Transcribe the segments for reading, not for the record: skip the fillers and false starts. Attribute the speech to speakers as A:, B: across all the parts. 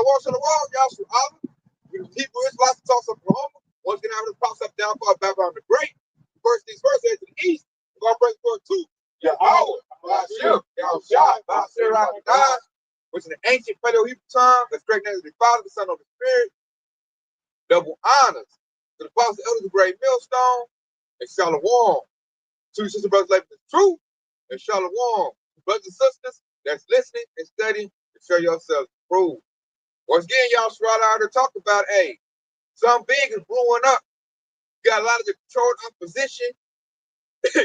A: Shalom, y'all from Allah. We the Hebrew Israelites of Tulsa, Oklahoma. Once again, I'm going to pop up down for Babylon the Great. First things first, head to the east. We're going to break forth to Yahweh, Bashir, Yahushua, Bashir, Ramadan, which is an ancient Paleo-Hebrew tongue. That's great name of the Father, the Son, of the Spirit. Double honors to the apostles, elders, the great millstone, and Shalom. To your sister brothers, living the truth, and Shalom. Brothers and sisters that's listening and studying to show yourselves approved. Once again, y'all right out to talk about, hey, something big is brewing up. You got a lot of the controlled opposition.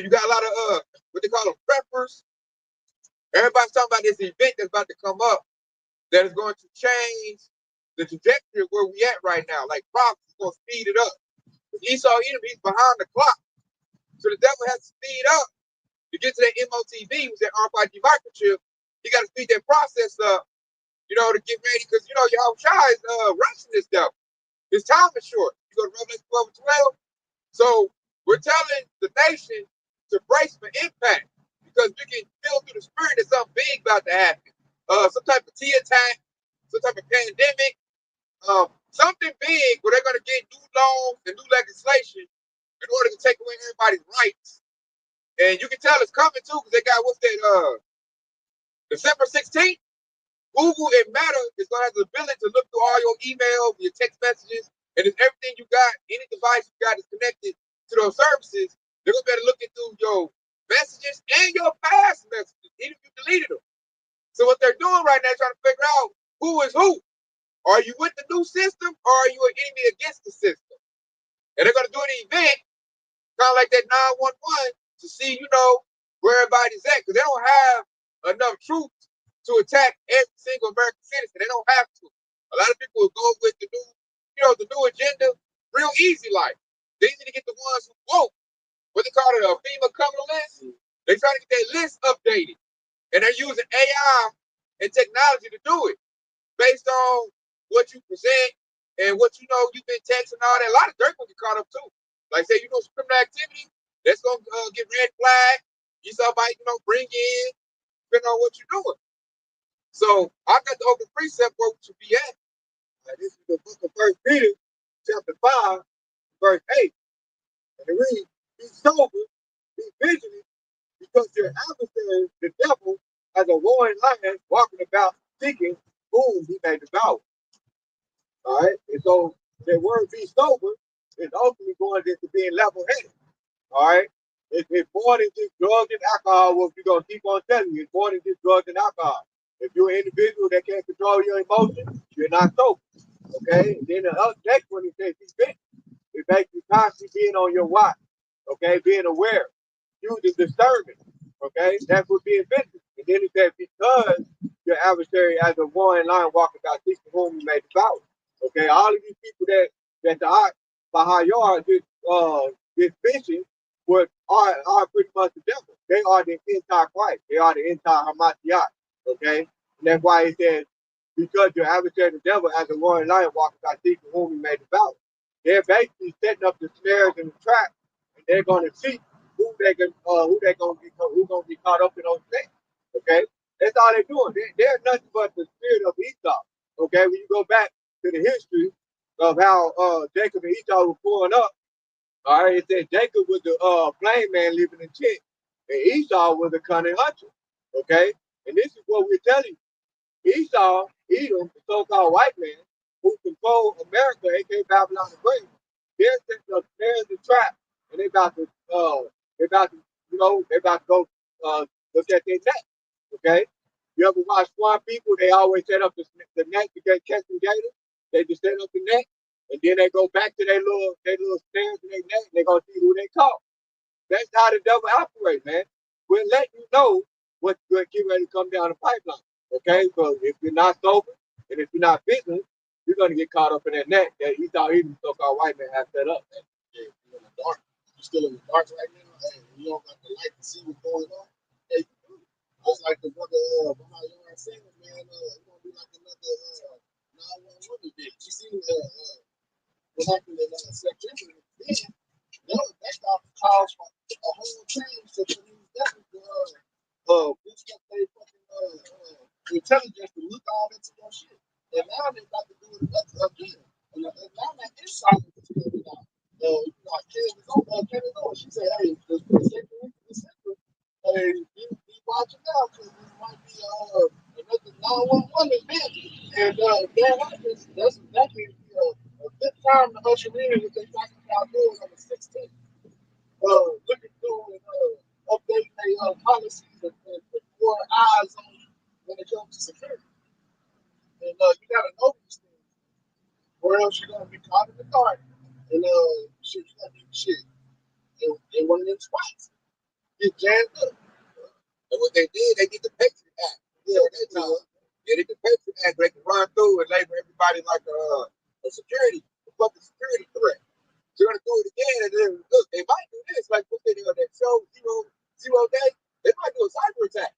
A: You got a lot of what they call them preppers. Everybody's talking about this event that's about to come up that is going to change the trajectory of where we at right now. Like prophecy is going to speed it up. Esau enemies behind the clock. So the devil has to speed up to get to that MOTV, which is that RFID microchip. He got to speed that process up, you know, to get ready, because, you know, Yahushua is rushing this devil. His time is short. You go to Revelation 12 and 12. So we're telling the nation to brace for impact, because we can feel through the spirit that something big about to happen. Some type of T attack, some type of pandemic, something big where they're going to get new laws and new legislation in order to take away everybody's rights. And you can tell it's coming too, because they got, what's that, December 16th? Google and Meta is going to have the ability to look through all your emails, your text messages, and if everything you got, any device you got is connected to those services, they're going to be able to look through your messages and your past messages, even if you deleted them. So what they're doing right now is trying to figure out who is who. Are you with the new system, or are you an enemy against the system? And they're going to do an event, kind of like that 911, to see, you know, where everybody's at, because they don't have enough troops to attack every single American citizen. They don't have to. A lot of people will go with the new, you know, the new agenda, real easy like. They need to get the ones who vote. What they call it, a FEMA cover list. They're trying to get their list updated. And they're using AI and technology to do it based on what you present and what you know you've been texting and all that. A lot of dirt will get caught up too. Like say, you know, some criminal activity, that's going to get red flag. You somebody, you know, bring in, depending on what you're doing. So I got the open precept where we should be at. This is the book of 1 Peter, chapter 5, verse 8. And it reads, be sober, be vigilant, because your adversary, the devil, as a roaring lion, walking about seeking whom he may devour. All right? And so the word be sober is ultimately going into being level-headed. All right? It's more than just drugs and alcohol, what we're going to keep on telling you. It's more than just drugs and alcohol. If you're an individual that can't control your emotions, you're not sober. Okay? And then the next one, it says be vigilant. It makes you constantly being on your watch. Okay? Being aware. Using discernment. Okay? That's what being vigilant. And then it says, because your adversary as a roaring lion walking about seeking whom you may devour. Okay? All of these people that the art behind your this vision are pretty much the devil. They are the anti-Christ. They are the anti-Hamashiach. Okay? And that's why it says, because your adversary the devil as a roaring lion walking about seeking whom he may devour. They're basically setting up the snares and the traps, and they're going to see who's going to be caught up in those things. Okay, that's all they're doing. They're nothing but the spirit of Esau. Okay, when you go back to the history of how Jacob and Esau were growing up, all right, it said Jacob was the plain man living in tent, and Esau was a cunning hunter. Okay, and this is what we're telling you. Esau, Edom, the so-called white man, who control America, aka Babylon the Great, they're setting up snares and traps, and they about to go look at their net. Okay, you ever watch Swamp People? They always set up the net to get catching gators. They just set up the net, and then they go back to their little snares in their net, and they're gonna see who they caught. That's how the devil operates, man. We'll let you know what's going to get ready to come down the pipeline. Okay, so if you're not sober and if you're not vigilant, you're going to get caught up in that net that Esau Edom, so-called white man, has set up.
B: Hey, you're in the dark. You're still in the dark right now. Hey, you don't got the light to see what's going on. Hey, it's like the brother behind your saying, man. It's gonna be like another 911 event. You see what happened in September? Then that caused a whole change to police devils boost up their fucking intelligence to look all into your shit. And now they She said, hey, hey, be watching out because this might be another 911 event. And if that happens, that's exactly a good time to usher in what they talking about doing on the 16th. Looking through and updating their policies and putting more eyes on you when it comes to security. And you got to know these things, or else you're going to be caught in the dark. And shit, you're going to be shit in one of them spots. Get jammed up.
A: And what they did, they did the Patriot Act. Yeah, that time. They did the Patriot Act. They can run through and label everybody like a security, a public security threat. They're gonna do it again, and then look, they might do this, like what they did on that show, zero day. They might do a cyber attack.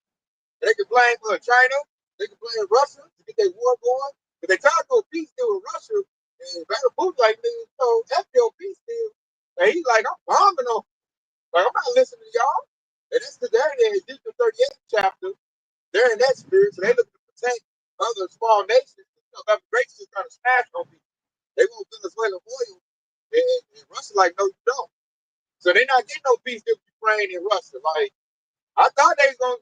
A: And they can blame China, they can blame Russia to get their war going. But they try to do a peace deal with Russia, and Vladimir Putin like, F your peace deal. And he's like, I'm bombing them. Like, I'm not listening to y'all. And that's because they're in there, Ezekiel 38 chapter. They're in that spirit, so they look to protect other small nations. Other great nations trying to smash on people. They want Venezuela oil, and Russia like, no, you don't. So they're not getting no peace deal with Ukraine and Russia. Like, I thought they was gonna,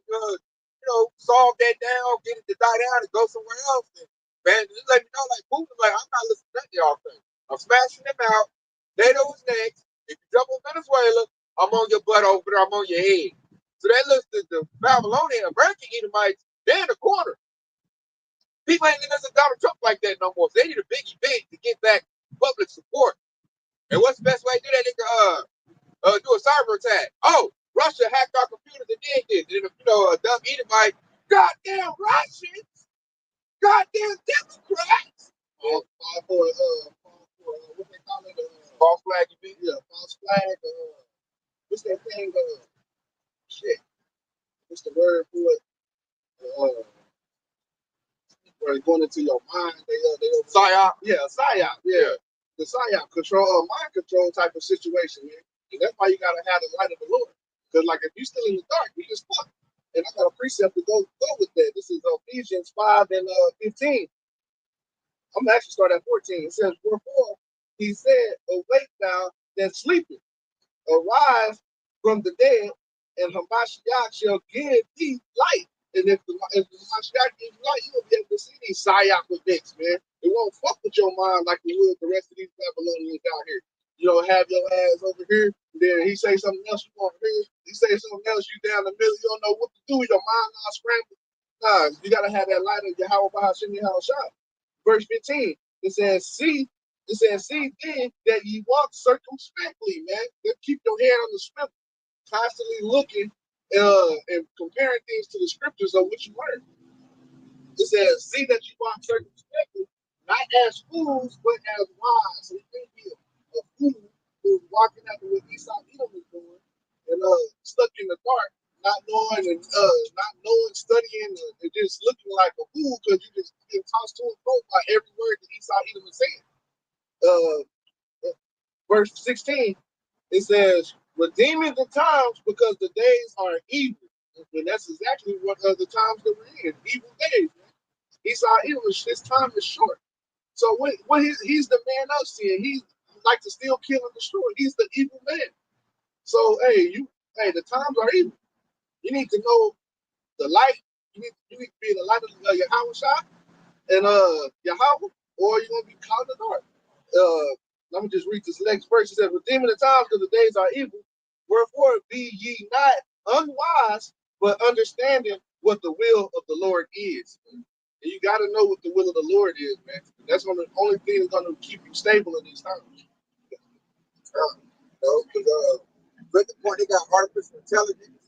A: solve that down, get it to die down, and go somewhere else. And, man, just let me know, like, Putin, like, I'm not listening to that y'all thing. I'm smashing them out. NATO is next. If you jump on Venezuela, I'm on your butt over there. I'm on your head. So they look at the Babylonian American Edomites. They're in the corner. People ain't gonna listen to Donald Trump like that no more. So they need a big event to get back public support. And what's the best way to do that? They can do a cyber attack. Oh, Russia hacked our computers and did this. And a dumb Edomite, goddamn Russians, goddamn Democrats.
B: Fall for what they call it?
A: False flag, you mean?
B: Yeah, false flag. What's that thing? Shit. What's the word for it? Where it's going into your mind. They
A: PSYOP.
B: Yeah, PSYOP. Yeah. The PSYOP control, mind control type of situation, man. And that's why you gotta have the light of the Lord. Because like if you're still in the dark, you just fuck. And I got a precept to go with that. This is Ephesians 5 and 15. I'm gonna actually start at 14. It says, wherefore he said, awake thou that sleepeth, arise from the dead, and Hamashiach shall give thee light. And if Hamashiach gives you light, you'll be able to see these psyop events, man. It won't fuck with your mind like it would the rest of these Babylonians out here. You don't have your ass over here, then he say something else you want to hear. He say something else, you down the middle, you don't know what to do, your mind not scrambled. Nah, you gotta have that light of Yahweh Bahashim Yahushua. Verse 15, it says, see then that ye walk circumspectly, man. Keep your head on the swivel, constantly looking and comparing things to the scriptures of which you learn. It says, see that you walk circumspectly, not as fools, but as wise. So you can't be a fool who's walking after what Esau Edom is doing and stuck in the dark, not knowing, studying, and just looking like a fool because you just get tossed to and fro by every word that Esau Edom is saying. Verse 16, it says, redeeming the times because the days are evil. And that's exactly what the times that we're in, evil days. Esau Edom, his time is short. So he's the man of sin. He likes to steal, kill, and destroy. He's the evil man. So the times are evil. You need to know the light. You need to be the light of Yahweh and Yahweh, or you're gonna be caught in the dark. Let me just read this next verse. It says, redeeming the times because the days are evil. Wherefore be ye not unwise, but understanding what the will of the Lord is. And you got to know what the will of the Lord is, man. That's the only thing that's going to keep you stable in these times.
A: Because at the point they got artificial intelligence.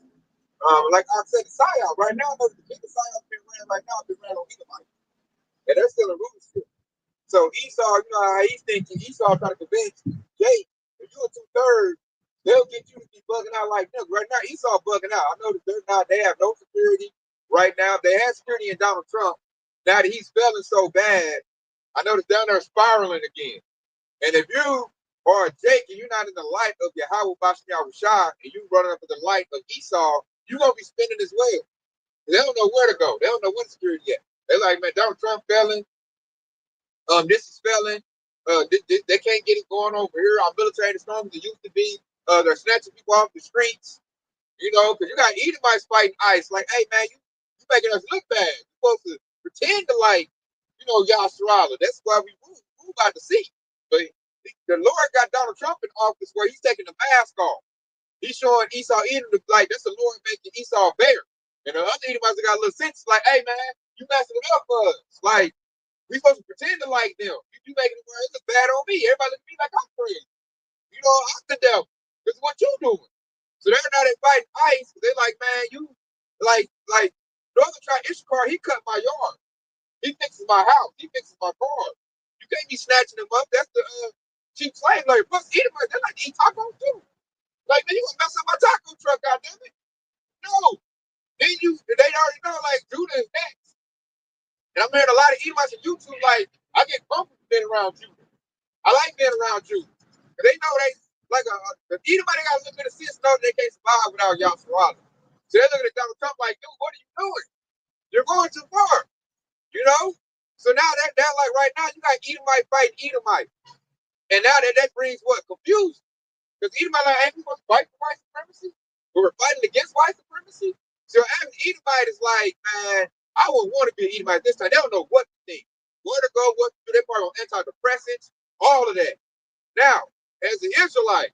A: Like I said, the PSYOP right now, the biggest PSYOP being ran right now is ran on Edomite. And they're still in rulership. So Esau, you know how he's thinking, Esau trying to convince Jake, if you're 2/3, they'll get you to be bugging out like them. Right now, Esau bugging out. I know that they have no security right now. They had security in Donald Trump. Now that he's failing so bad, I noticed down there spiraling again. And if you are Jake and you're not in the light of Yahweh Bashem Yahushua and you running up in the light of Esau, you're going to be spinning as well. They don't know where to go. They don't know what security yet. They're like, man, Donald Trump failing. This is failing. They can't get it going over here. Our military ain't as strong as it used to be. They're snatching people off the streets. You know, because you got Edomites fighting ICE. Like, hey, man, you making us look bad. You're supposed to pretend to like, you know, Yasserala. That's why we move out the seat. But the Lord got Donald Trump in office where he's taking the mask off. He's showing Esau Edom like that's the Lord making Esau bear. And the other Edomites got a little sense like, hey, man, you messing it up for us. Like, we supposed to pretend to like them. You making it look bad on me. Everybody look at me like I'm crazy. You know, I'm the devil. This is what you doing. So they're not fighting ICE. They're like, man, you like Northern Tribe Ishkar, he cut my yard. He fixes my house. He fixes my car. You can't be snatching him up. That's the cheap slave labor. Plus, Edomites, they like to eat tacos too. Like, man, you gonna mess up my taco truck, goddammit. No. They already know, like, Judah is next. And I'm hearing a lot of Edomites on YouTube, like, I get comfortable being around Judah. I like being around Judah. They know they like the Edomite got a little bit of sense, know they can't survive without Yasserala. So they're looking at Donald Trump like, dude, what are you doing? You're going too far, you know. So now that like right now you got Edomite fighting Edomite, and now that brings what confusion because Edomite like, ain't we supposed to fight for white supremacy? But we're fighting against white supremacy. So Edomite is like, man, I would want to be an Edomite this time. They don't know what to think, where to go, what to do. They're part on antidepressants, all of that. Now, as an Israelite,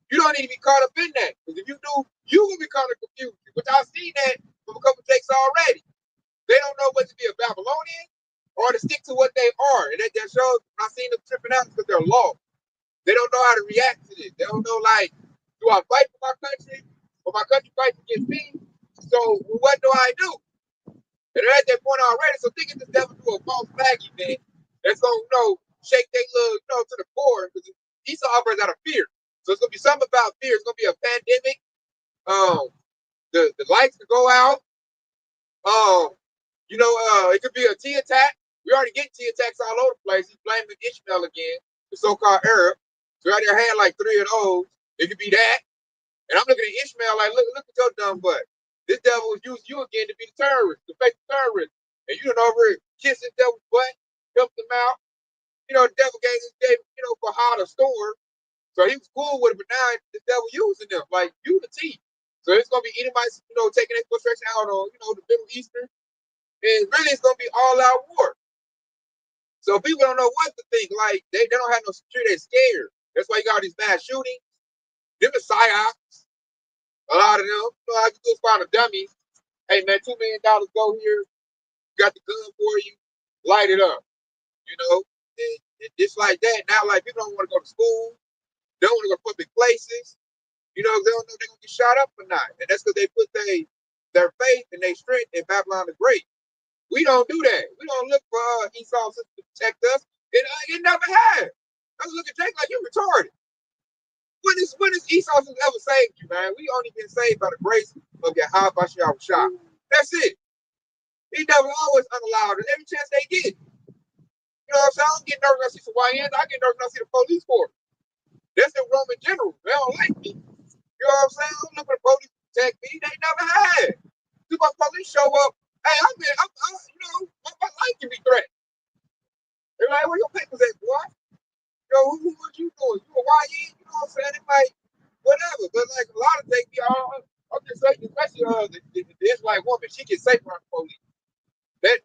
A: you don't need to be caught up in that. Because if you do, you will be caught in confusion. Which I've seen that from a couple of takes already. They don't know whether to be a Babylonian or to stick to what they are. And that shows I seen them tripping out because they're lost. They don't know how to react to this. They don't know, like, do I fight for my country or my country fights against me? So what do I do? And they're at that point already. So thinking this devil do a false flag event that's gonna, shake their little, to the core because Esau operates out of fear. So it's gonna be something about fear. It's gonna be a pandemic. The lights could go out. It could be a T attack. We already get T attacks all over the place. He's blaming Ishmael again, the so-called Arab. So right there had like 3 of those. It could be that. And I'm looking at Ishmael like, look at your dumb butt. This devil was using you again to be the terrorist, the fake terrorist. And you done over here kissing the devil's butt, helped him out. The devil gave for how to store. So he was cool with it, but now the devil using them like unity. So it's gonna be Edomites, taking their frustration out on, the Middle Eastern. And really it's gonna be all out war. So people don't know what to think. Like they don't have no security, they're scared. That's why you got all these mass shootings. Them the psyops. A lot of them, all you do is find a dummy. Hey man, $2 million go here, got the gun for you, light it up. And just like that, now like people don't want to go to school, they don't want to go to public places, they don't know they're gonna get shot up or not. And that's because they put their faith and their strength in Babylon the Great. We don't do that. We don't look for Esau to protect us. It never has. I was looking at Jake like you retarded. When is Esau ever saved you, man? We only been saved by the grace of Yahweh Bashiach Shah. That's it. He never always unallowed it every chance they get. You know what I'm saying? I don't get nervous when I see some YNs. I get nervous when I see the police force. That's the Roman generals. They don't like me. You know what I'm saying? I'm looking for the police to protect me. They never had. See my police show up. Hey, my life can be threatened. They're like, where your papers at, boy? Who what you doing? You a YN? You know what I'm saying? It's like, whatever. But like a lot of things, I'm just saying, especially the Israelite woman, she gets safe around the police. Man,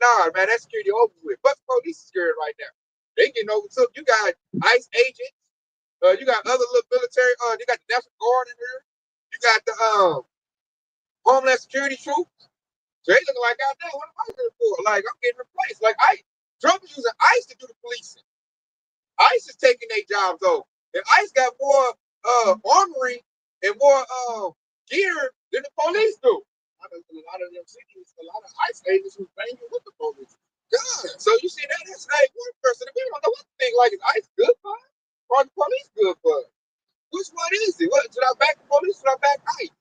A: that security over with. But the police is scared right now. They getting overtook. You got ICE agents. You got other little military. You got the National Guard in here. You got the Homeland Security troops. So they looking like, goddamn, what am I here for? Like, I'm getting replaced. Like, Trump is using ICE to do the policing. ICE is taking their jobs over. And ICE got more armory and more gear than the police do.
B: A lot of them cities, a lot of ICE agents who's banging with the police.
A: God. So you see that? That's like one person. The people don't know what to think. Like, is ICE good for us? Or the police good for us? Which one is it? Should I back the police? Should I back ICE?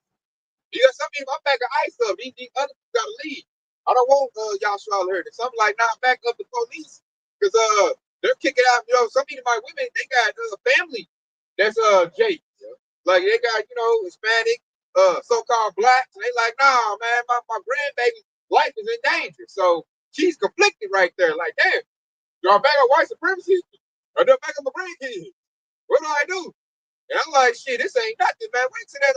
A: You got some people, I'm backing ICE up. These other people got to leave. I don't want Yashua here. Some like, nah, back up the police. Because they're kicking out, some people, my women, they got family that's Jake. Like, they got, Hispanic, so-called blacks. And they like, nah, man, my grandbaby's life is in danger. So she's conflicted right there. Like, damn, y'all back up white supremacy? Or they'll make them a grandkid. What do I do? And I'm like, shit, this ain't nothing, man. Wait till that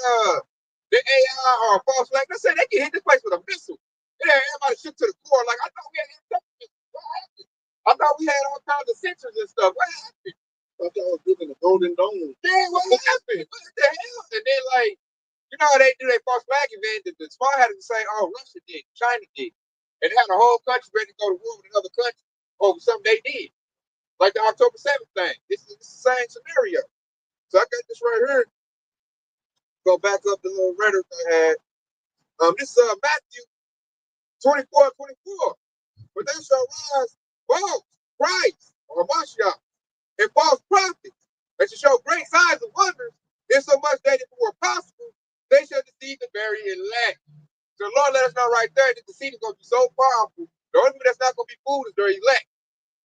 A: the AI or a false flag. Let's say they can hit this place with a missile. Yeah, everybody shook to the core. Like I thought we had what happened? I thought we had all kinds of sensors and stuff. What happened?
B: I thought y'all was building a golden dome.
A: Man, what happened? What the hell? And then like, you know how they do their false flag event? The smart had to say, oh, Russia did, China did. And they had a whole country ready to go to war with another country over something they did. Like the October 7th thing. This is the same scenario. So I got this right here. Go back up the little rhetoric I had. This is Matthew 24:24. But they shall rise false Christ or Mashiach and false prophets. They shall show great signs and wonders, insomuch that if it were possible, they shall deceive the very elect. So the Lord let us know right there that the seed is going to be so powerful. The only one that's not going to be fooled is their elect.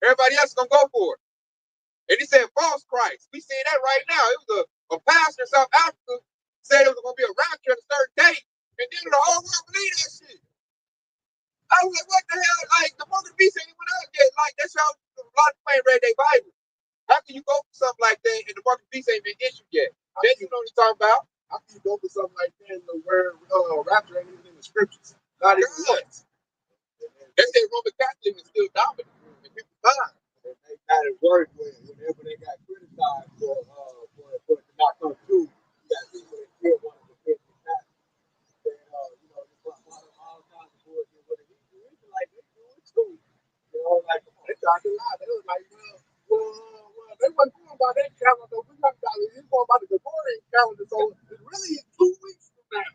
A: Everybody else is going to go for it. And he said false Christ. We see that right now. It was a pastor in South Africa said it was going to be a rapture at a certain date. And then the whole world believed that shit. I was like, what the hell? Like, the Morgan Beast ain't even out yet. Like, that's how a lot of people ain't read their Bible. How can you go for something like that and the Morgan Beast ain't been issued yet? Then you know what you're talking about.
B: How can you go for something like that and the word rapture ain't even in the scriptures? Not even once.
A: They say Roman Catholic is still dominant in people's mind.
B: And they got it work whenever they got criticized for it to not come through. You got people that still want to defend the Catholic. And, you know, they brought all kinds of bullshit with it. It's like, they do it too. You know, like, come on, they tried to lie. They was like, well, they wasn't going by that calendar. We talking about it. It's going by the Gregorian calendar. So it's really 2 weeks from now.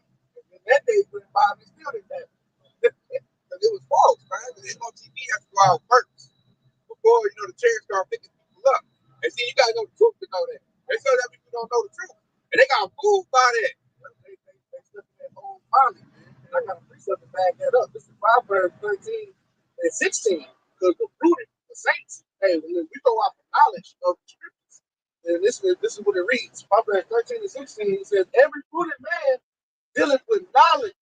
B: And that day went by and it still didn't happen.
A: Because it was false, man. The MOTV has to go out first before, you know, the chairs start picking people up. And see, you got to know the truth to know that. They say that people don't know the truth. And they got fooled by that.
B: They stuck in that old folly, man. And I got a precept to back that up. This is Proverbs 13 and 16. Because the prudent, the saints, hey, when we go off the knowledge of the scriptures, and this is what it reads. Proverbs 13 and 16, it says, every prudent man dealeth with knowledge,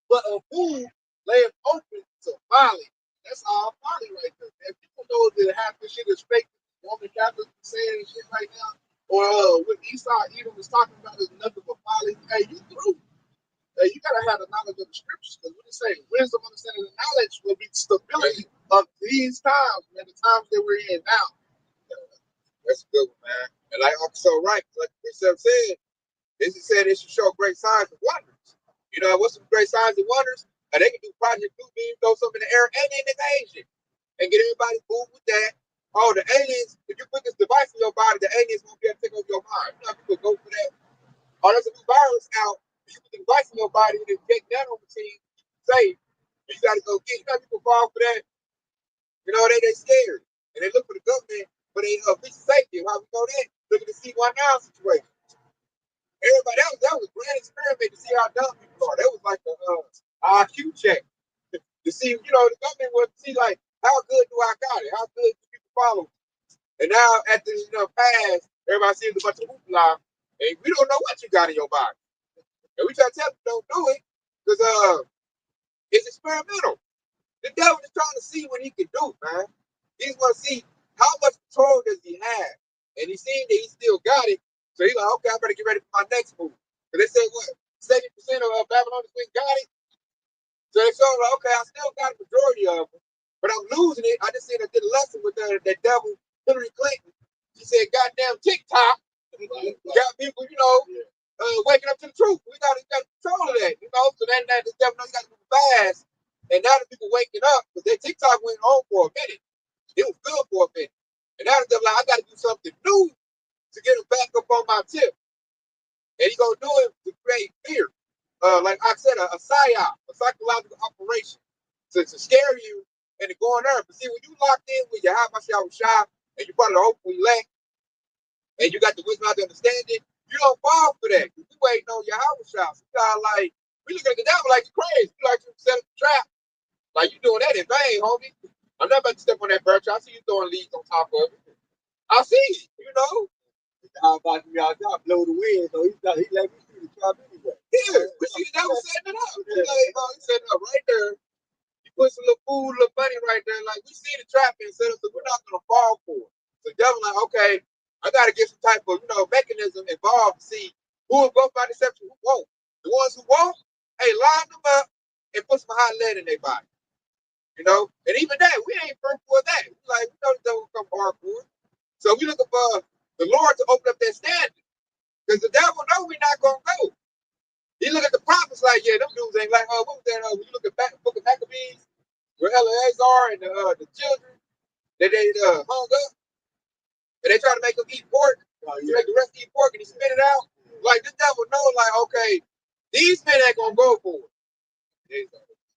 B: but a fool layeth open to folly. That's all folly right there. And people know that half this shit is fake. Roman Catholics saying shit right now, or what Esau even was talking about is nothing but folly. Hey, you through. Hey, you gotta have the knowledge of the scriptures. Because what it say, wisdom, understanding, and knowledge will be stability of these times, man, the times that we're in now.
A: That's a good one, man. And like I'm so right, like the precept said, it said it should show great signs and wonders. You know what's some great signs and wonders? And they can do Project Blue Beam, throw something in the air, and then invasion, and get everybody fooled with that. Oh, the aliens! If you put this device in your body, the aliens won't be able to take over your mind. You know, people go for that. Oh, there's a new virus out. If you put the device in your body and take that on the team, safe. You got to go get. You know, people fall for that. You know, they scared and they look for the government for their future safety. How we know that? Look at the C1 now situation. Everybody, that was a grand experiment to see how dumb people are. That was like a IQ check to see, you know, the government would see like how good do I got it? How good do people follow? And now at the past, everybody sees a bunch of hoopla, and we don't know what you got in your body. And we try to tell people don't do it because it's experimental. The devil is trying to see what he can do, man. He's going to see how much control does he have. And he seen that he still got it. So he's like, okay, I better get ready for my next move. Because they said, what, 70% of Babylonians got it? So they showed, like, okay, I still got a majority of them. But I'm losing it. I just seen I did a lesson with that devil, Hillary Clinton. She said, goddamn TikTok got people, you know, waking up to the truth. We got to control of that, you know. So then the devil knows you got to move fast. And now the people waking up because their TikTok went on for a minute. It was good for a minute. And now they're like, I got to do something new to get them back up on my tip. And he's going to do it to create fear. Like I said, a psyop, a psychological operation to scare you and to go on there. But see, when you locked in with your high myself shop and you brought it hopefully elect and you got the wisdom out to understand it, you don't fall for that. You waiting on your house shops. You got like, we look at the devil like you're crazy. You like to set up the trap. Like you doing that in vain, homie. I'm not about to step on that birch. I see you throwing leaves on top of it. I see it, you know.
B: How about me out there, blow the wind, so he let me see the trap anyway.
A: Yeah, but see, that was setting it up. Like, he set it up right there. You put some little food, little money right there. Like, we see the trap and set up, so we're not going to fall for it. So the devil like, okay, I got to get some type of mechanism involved to see who will go by deception, who won't. The ones who won't, hey, line them up and put some hot lead in their body. And even that, we ain't firm for that. Like, we know the devil come hardcore. So we looking for the Lord to open up that standard. Because the devil know we're not going to go. He look at the prophets like, yeah, them dudes ain't like, what was that? When you look at Book of Maccabees, where Eleazar and the children, they hung up, and they try to make them eat pork, to make the rest eat pork, and he spit it out. Like, the devil know, like, okay, these men ain't going to go for it.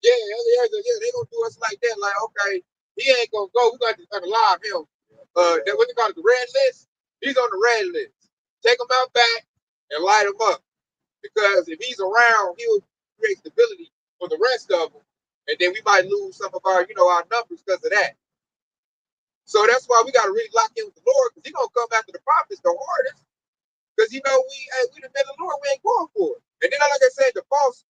A: Yeah, they going to do us like that. Like, okay, he ain't going to go. We're going to unalive him. What they call it, the red list? He's on the red list. Take him out back and light him up. Because if he's around, he'll create stability for the rest of them. And then we might lose some of our numbers because of that. So that's why we got to really lock in with the Lord, because he's going to come after the prophets the hardest. Because, we the men of the Lord, we ain't going for it. And then, like I said, the false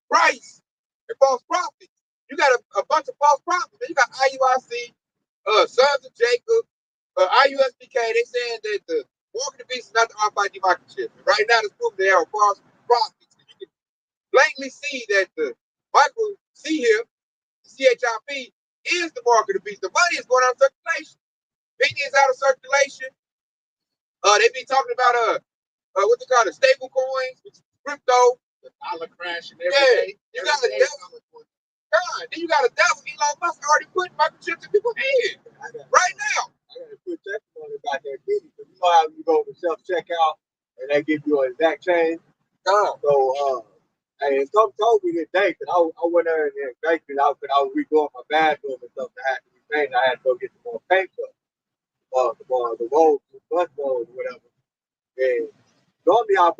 A: Christ and false prophets. You got a bunch of false prophets. You got IUIC, Sons of Jacob, IUSBK. They saying that the walk of the beast is not the Almighty microchip. And right now, it's proven they are false prophets. You can blatantly see that the micro C here, the CHIP, is the mark of the beast. The money is going out of circulation. Penny is out of circulation. They be talking about what they call the stable coins, which is crypto. The dollar crashing every day. You got a devil. God, then you got a devil. Elon Musk already putting microchips in people's head right now.
B: I got to put testimony about that video. You know how you go to self-checkout and they give you an exact change? So, and some told me today, because I went there and basically I was redoing my bathroom and stuff that had to be painted. I had to go get some more paint up, the roads, the bus roads, or whatever. And normally I'll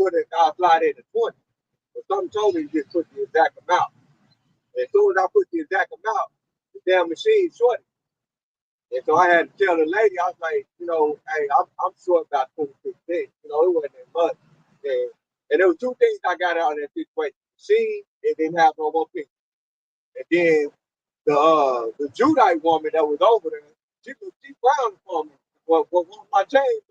B: slide in the 20. But something told me to just put the exact amount. And as soon as I put the exact amount, the damn machine shorted. And so I had to tell the lady, I was like, hey, I'm short about 26 things. It wasn't that much. And there were two things I got out of that situation. She, it didn't have no more people. And then the Judite woman that was over there, she frowned for me. What my change?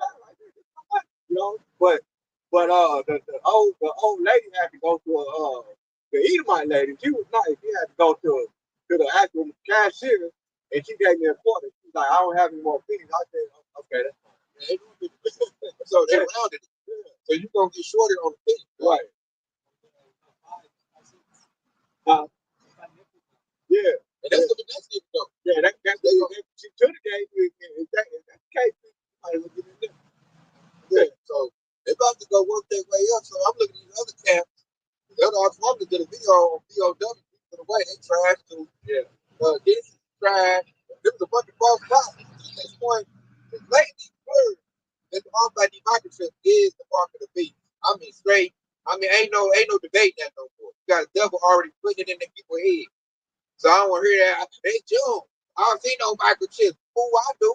B: But the old lady had to go to the Edomite lady. She was nice. She had to go to the actual cashier, and she gave me a quarter. She's like, I don't have any more fees. I said, okay, that's fine.
A: So they rounded it. So you're going to get shorted on the fee.
B: Right. Yeah.
A: And that's what the next thing though.
B: Yeah, she took the game. If that's the case, I will get in there.
A: Yeah. So they're about to go work their way up. So I'm looking at these other camps. The other Oxford did a video on POW. For the way they trashed too.
B: Yeah.
A: This is trash. There was a bunch of false prophets. At this point, it's lately word that the Almighty microchip is the mark of the beast. I mean, straight. I mean, ain't no debate that no more. You got a devil already putting it in the people's head. So I don't want to hear that. Hey, Joe, I don't see no microchip. Fool, I do.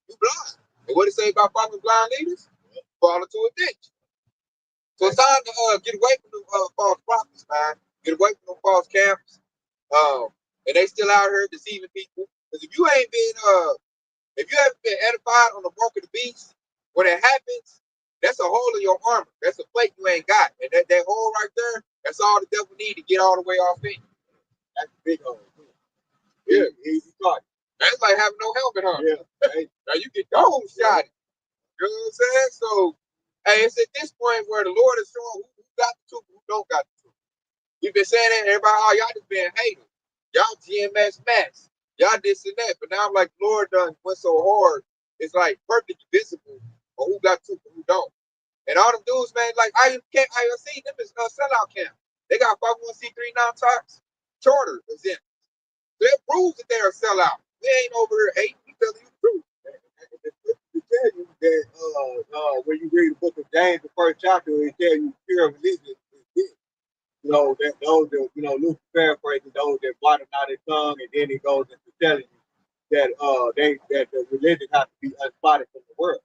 A: You blind. And what it say about following blind leaders? Fall into a ditch. So it's time to get away from the false prophets, man. Get away from the false camps. And they still out here deceiving people. Because if you haven't been edified on the mark of the beast, when it happens, that's a hole in your armor. That's a plate you ain't got. And that hole right there, that's all the devil need to get all the way off in.
B: That's a big hole.
A: Yeah.
B: Easy talk.
A: That's like having no helmet on.
B: Yeah.
A: Now you get dome shot. You know what I'm saying? So, hey, it's at this point where the Lord is showing who got the truth and who don't got the truth. We've been saying that, everybody, y'all just been hating. Y'all GMS max. Y'all this and that. But now I'm like, Lord done went so hard, it's like perfectly visible on who got truth and who don't. And all them dudes, man, like I see them is sellout camp. They got 501c3 non-tox charter exempt. So it proves that they're a sellout. We ain't over here hating. We telling you the truth.
B: To tell you that when you read the book of James, the first chapter, it tells you pure religion is this. That those that Luther paraphrasing those that blotted out their tongue, and then he goes into telling you that that the religion has to be unspotted from the world,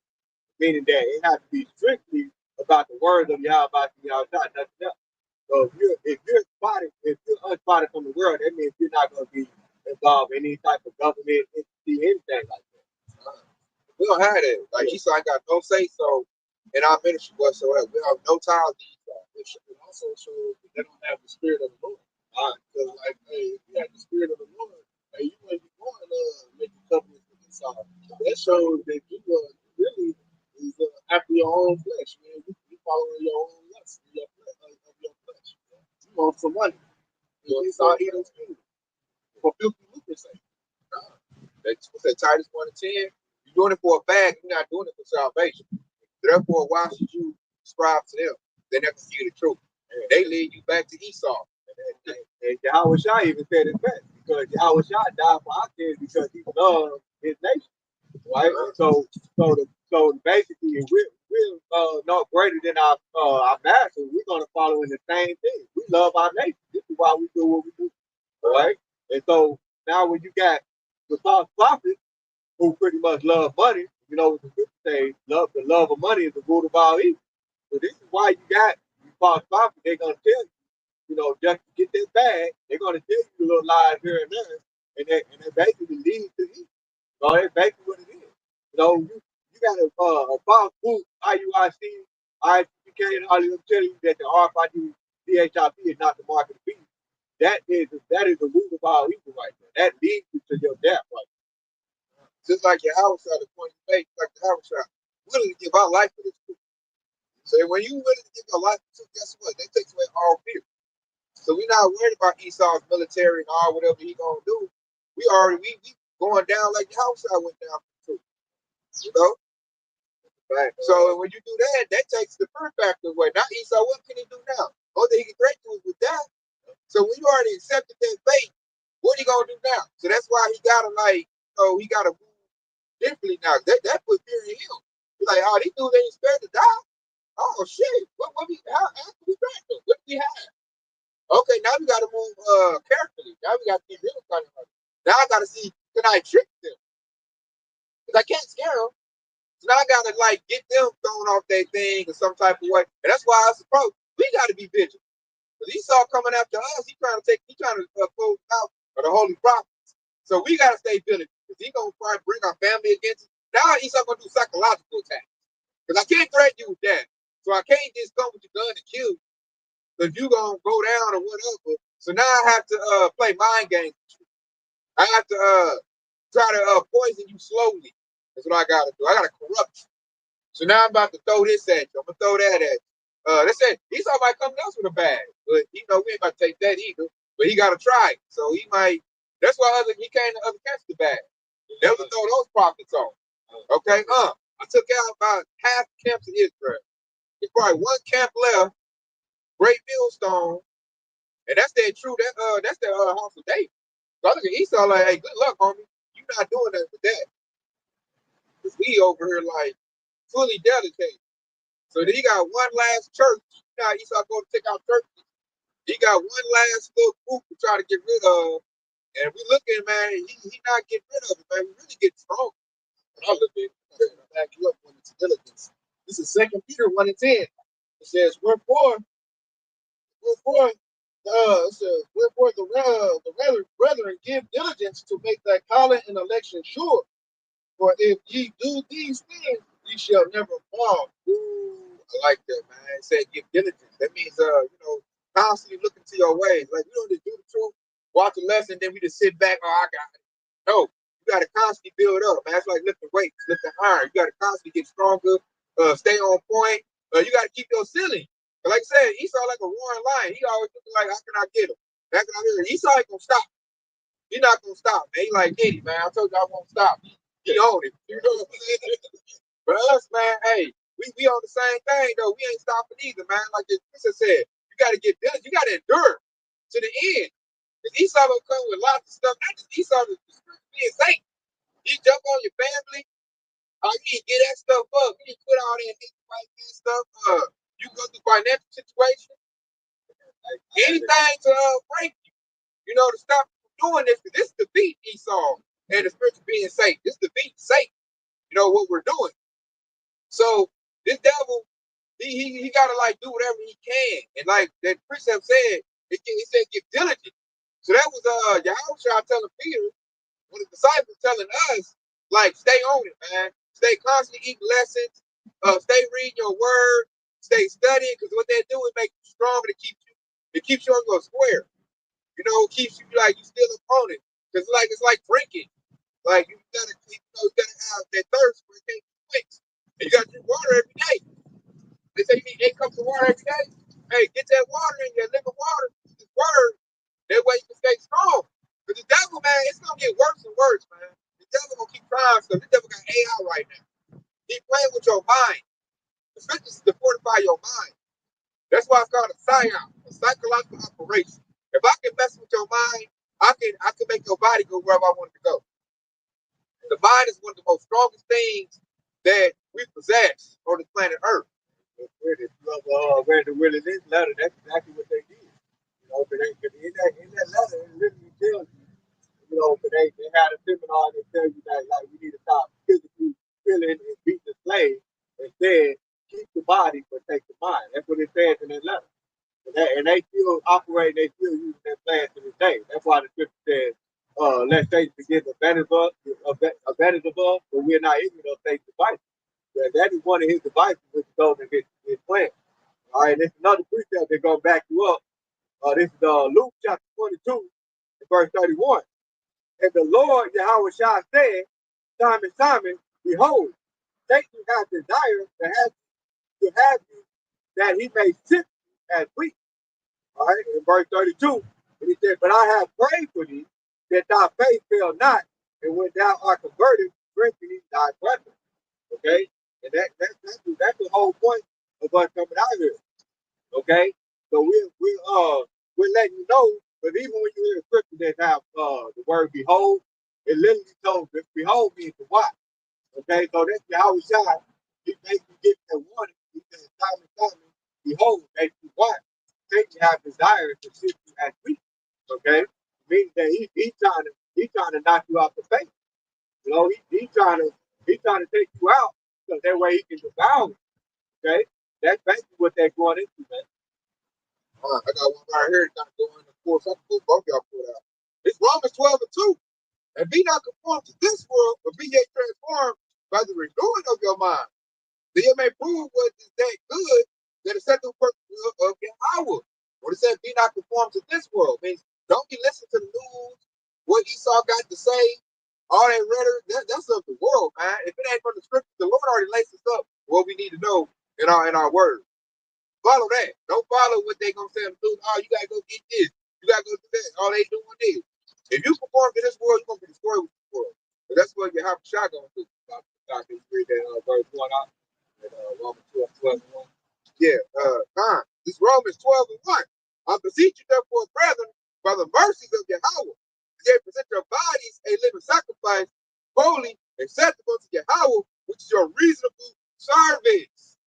B: meaning that it has to be strictly about the words of Yahweh, nothing else. So if you're unspotted from the world, that means you're not going to be involved in any type of government entity, anything like that.
A: We don't have that. Like Esau ain't got no say so in our ministry whatsoever. We have no ties to Esau.
B: It also shows that they don't have the spirit of the Lord. Because like, hey, if you have the spirit of the Lord, hey, you wouldn't be going making covenants with Esau. That shows that you really is after your own flesh, man. You following your own lust of your flesh. You want some money. Esau eating food for filthy lucre's sake.
A: That's what's that Titus 1:10. You're doing it for a bag, you're not doing it for salvation. Therefore, why should you subscribe to them? They never see the truth. And they lead you back to Esau.
C: And Yahweh Shai even said it best, because Yahweh Shai died for our sins because he loved his nation. Right? So basically, if we're not greater than our master, we're gonna follow in the same thing. We love our nation. This is why we do what we do. Right? And so now when you got the false prophets who pretty much love money, you know what the scripture say, the love of money is the root of all evil. So this is why you got these false prophets. They're gonna tell you, just to get this bag, they're gonna tell you little lies here and there, and they basically lead to evil. So that's basically what it is. You got a false group, IUIC, ICK, and all of them tell you that the RFID CHIP is not the mark of the beast. That is the root of all evil right there. That leads you to your death right there.
A: Just like your house at the point you make, like the house shot, willing to give our life for this truth. So when you willing to give your life for truth, guess what? That takes away all fear. So we're not worried about Esau's military and all whatever he gonna do. We going down like the house shot went down for truth. You know? Right. So when you do that, that takes the fear factor away. Now Esau, what can he do now? Only thing he can threaten you is with that. So when you already accepted that fate, what are you gonna do now? So that's why he gotta he gotta move differently now. That put fear in him. He's like, oh, these dudes ain't scared to die. Oh shit. How can we back them? What do we have? Okay, now we gotta move carefully. Now we gotta keep real kind of. Now I gotta see, can I trick them? Because I can't scare them. So now I gotta get them thrown off their thing in some type of way. And that's why I suppose we gotta be vigilant. Because Esau coming after us, he trying to close out of the holy prophets. So we gotta stay vigilant. Because he gonna try to bring our family against us. Now Esau gonna do psychological attacks. Because I can't threaten you with that. So I can't just come with your gun and kill you. Because you gonna go down or whatever. So now I have to play mind games with you. I have to try to poison you slowly. That's what I gotta do. I gotta corrupt you. So now I'm about to throw this at you. I'm gonna throw that at you. They said Esau might come to us with a bag, but we ain't about to take that either. But he gotta try it. So he might. That's why he came to other camps the bag. They was throw those prophets on. Okay, I took out about half the camps in Israel. There's probably one camp left, Great Millstone, and that's their house of David. So I look at Esau like, hey, good luck, homie. You're not doing that with that. Because we over here fully dedicated. So then he got one last church. You know how Esau go to take out churches. He got one last little group to try to get rid of. And we looking, man, he not getting rid of it, man. We really get strong. And I look at it, back you up when it's diligence. This is 2 Peter 1:10. It says, wherefore the brethren give diligence to make that calling and election sure. For if ye do these things, ye shall never fall. Ooh, I like that, man. It said give diligence. That means constantly looking to your ways. Like we don't just do the truth, watch a lesson, then we just sit back, oh, I got it. No, you gotta constantly build up, man. It's like lifting weights, lifting iron. You gotta constantly get stronger, stay on point. You gotta keep your ceiling. Like I said, Esau like a roaring lion. He always looking like, how can I get him? How can I get him? Esau ain't gonna stop. He's not gonna stop, man. He like Eddie, man. I told you I won't stop. He own it. You know what I'm saying? But us, man, hey, we on the same thing though. We ain't stopping either, man. Like the princess said, you gotta get diligent. You gotta endure to the end. Because Esau will come with lots of stuff. Not just Esau, the being saint. You jump on your family. You need to get that stuff up. You need to quit all that hate fight and stuff. You go through financial situation. Anything to break you. You know, to stop doing this. Because this defeat Esau and the spiritual being saint. This defeat Satan. You know what we're doing. So this devil, he gotta do whatever he can. And like that precept said, he said get diligent. So that was Yahushua telling Peter, when the disciples telling us, stay on it, man. Stay constantly eating lessons. Stay reading your word. Stay studying, because what they do is make you stronger. It keeps you on your square. You know, it keeps you like you still opponent. Because it's like drinking. Like you gotta have that thirst where it can't be quenched. And you gotta drink water every day. They say you need 8 cups of water every day. Hey, get that water in your living water. This word. That way you can stay strong. Because the devil, man, it's gonna get worse and worse, man. The devil gonna keep trying stuff. The devil got AI right now. He playing with your mind. The scriptures is to fortify your mind. That's why it's called a psyop, a psychological operation. If I can mess with your mind, I can make your body go wherever I want it to go. The mind is one of the most strongest things that we possess on the planet Earth.
C: Read this letter, that's exactly what they did. You know, but in that letter, it literally tells you, you know, but they had a seminar that tells you that like we need to stop physically killing and beating the slave. Instead, keep the body but take the mind. That's what it says in that letter. And they still operate, they still using that plan to this day. That's why the scripture says, let Satan begin to advantage of us, but we're not ignorant of Satan's devices. That is one of his devices, which goes against his plan. All right, this is another precept that goes back you up. This is Luke chapter 22, verse 31. And the Lord Yahweh Shah said, Simon, Simon, behold, Satan hath desire to have you, that he may sift you as wheat. All right, in verse 32, and he said, but I have prayed for thee, that thy faith fail not, and when thou art converted, strengthen thy brethren. Okay? And that's the whole point of us coming out here. Okay? So we're letting you know, but even when you hear the scripture that have the word behold, it literally tells that behold means to watch. Okay, so that's Yahweh Shai. He basically gives that warning. He says, Simon, Simon, behold, that you watch. Satan have desire to sift you as wheat. Okay? Meaning that he's trying to knock you out the faith. You know, he's trying to take you out so that way he can devour you. Okay? That's basically what they're going into, man.
A: All right, I got one right here. Got to go in the course. I can pull both y'all pull out. It's Romans 12:2. And be not conformed to this world, but be yet transformed by the renewing of your mind. That you may prove what is that good that is set to work of Yahweh. When it says be not conformed to this world, means don't be listening to the news, what Esau got to say, all that rhetoric, that's of the world, man. If it ain't from the scriptures, the Lord already lays us up what we need to know in our word. Follow that. Don't follow what they gonna say in the news. Oh, you gotta go get this. You gotta go do that. All they doing is. If you conform to this world, you're gonna be destroyed with this world. So that's what you have a shot gonna do. I can read that verse 1 out. Romans 12:1. Yeah, this Romans 12:1. I beseech you, therefore, brethren, by the mercies of Yahweh, that present your bodies a living sacrifice, holy, acceptable to Yahweh, which is your reasonable service.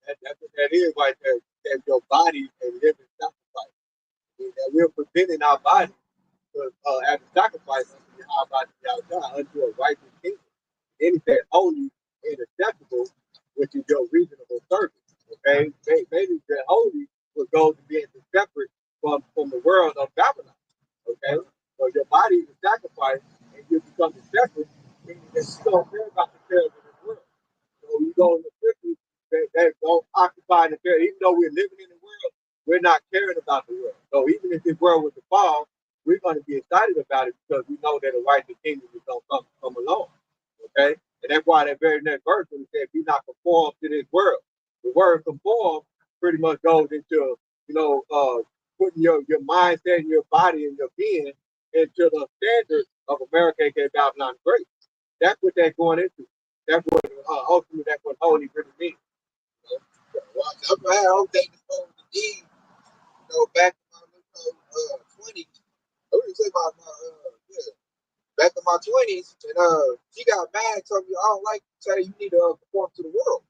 C: That's what that is right there. That your body a living sacrifice. That we're presenting our body as a sacrifice unto a righteous kingdom. Then he said holy and acceptable, which is your reasonable service. Okay, maybe that holy would go to being separate from the world of Babylon. Okay, so your body is a sacrifice, and you become separate, meaning that you don't care about the cares of this world. So you go in the scriptures that don't occupy the care, even though we're living in the world, we're not caring about the world. So even if this world was to fall, we're going to be excited about it because we know that a righteous kingdom is going to come along. Okay? And that's why that very next verse when it said, be not conformed to this world. The word conform pretty much goes into, putting your mindset and your body and your being into the standards of America, aka Babylon Great. That's what they're going into. That's what ultimately that's what holy really means.
A: I don't think it's supposed to be, back in my 20s. I wouldn't say about my back in my 20s, and she got mad, told me I don't like to tell you need to conform to the world.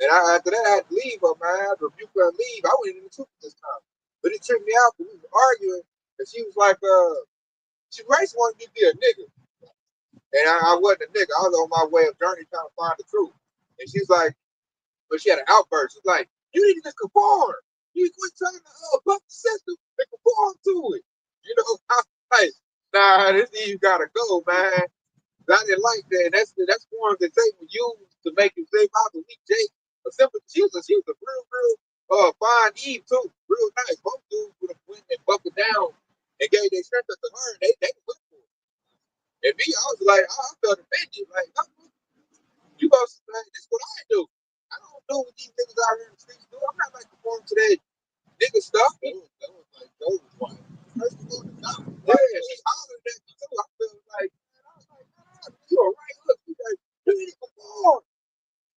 A: And after that, I had to leave her, man. I had to rebuke her and leave. I wouldn't even took it this time. But it tripped me out because we were arguing, and she was like, she basically wanted me to be a nigga. And I wasn't a nigga. I was on my way of journey trying to find the truth. And she's like, but she had an outburst. She's like, you need to just conform. You need to quit trying to buck the system and conform to it. I was like, nah, this Eve gotta go, man. I didn't like that. That's forms that Satan used to make him say about the weak Jake. A simple she was a real fine Eve too. Real nice. Both dudes would have went and buckled down and gave their strength to her and they went for it. And me, I was like, I felt offended. Like, you go like, this is what I do. I don't do what these niggas out here in the streets do. I'm not like conform to that nigga stuff.
B: That was like those ones. First of all,
A: Yeah, she hollered at me too. I feel like, man, I was like, nah, you a right hook. You like, you didn't conform.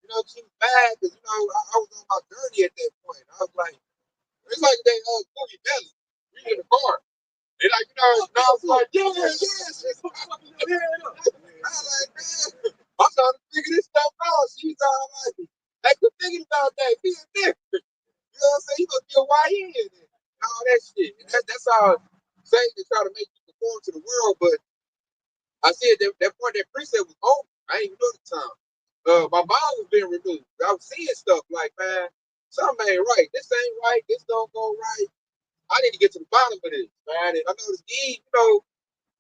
A: You know, she was mad because, you know, I was on my journey at that point. I was like, it's like they Boogie Belly. We in the car. They like, you know, and I was like, yeah. I was like, man, I'm trying to figure this stuff out. She's all like, hey, quit thinking about that. Be a different. You know what I'm saying? You gonna be a YN and all that shit. And that's how Satan is trying to make you conform to the world. But I said that point, that precept was over. I ain't even know the time. My mind was being removed. I was seeing stuff like, man, something ain't right. This ain't right. This don't go right. I need to get to the bottom of this, man. And I noticed Eve, you know,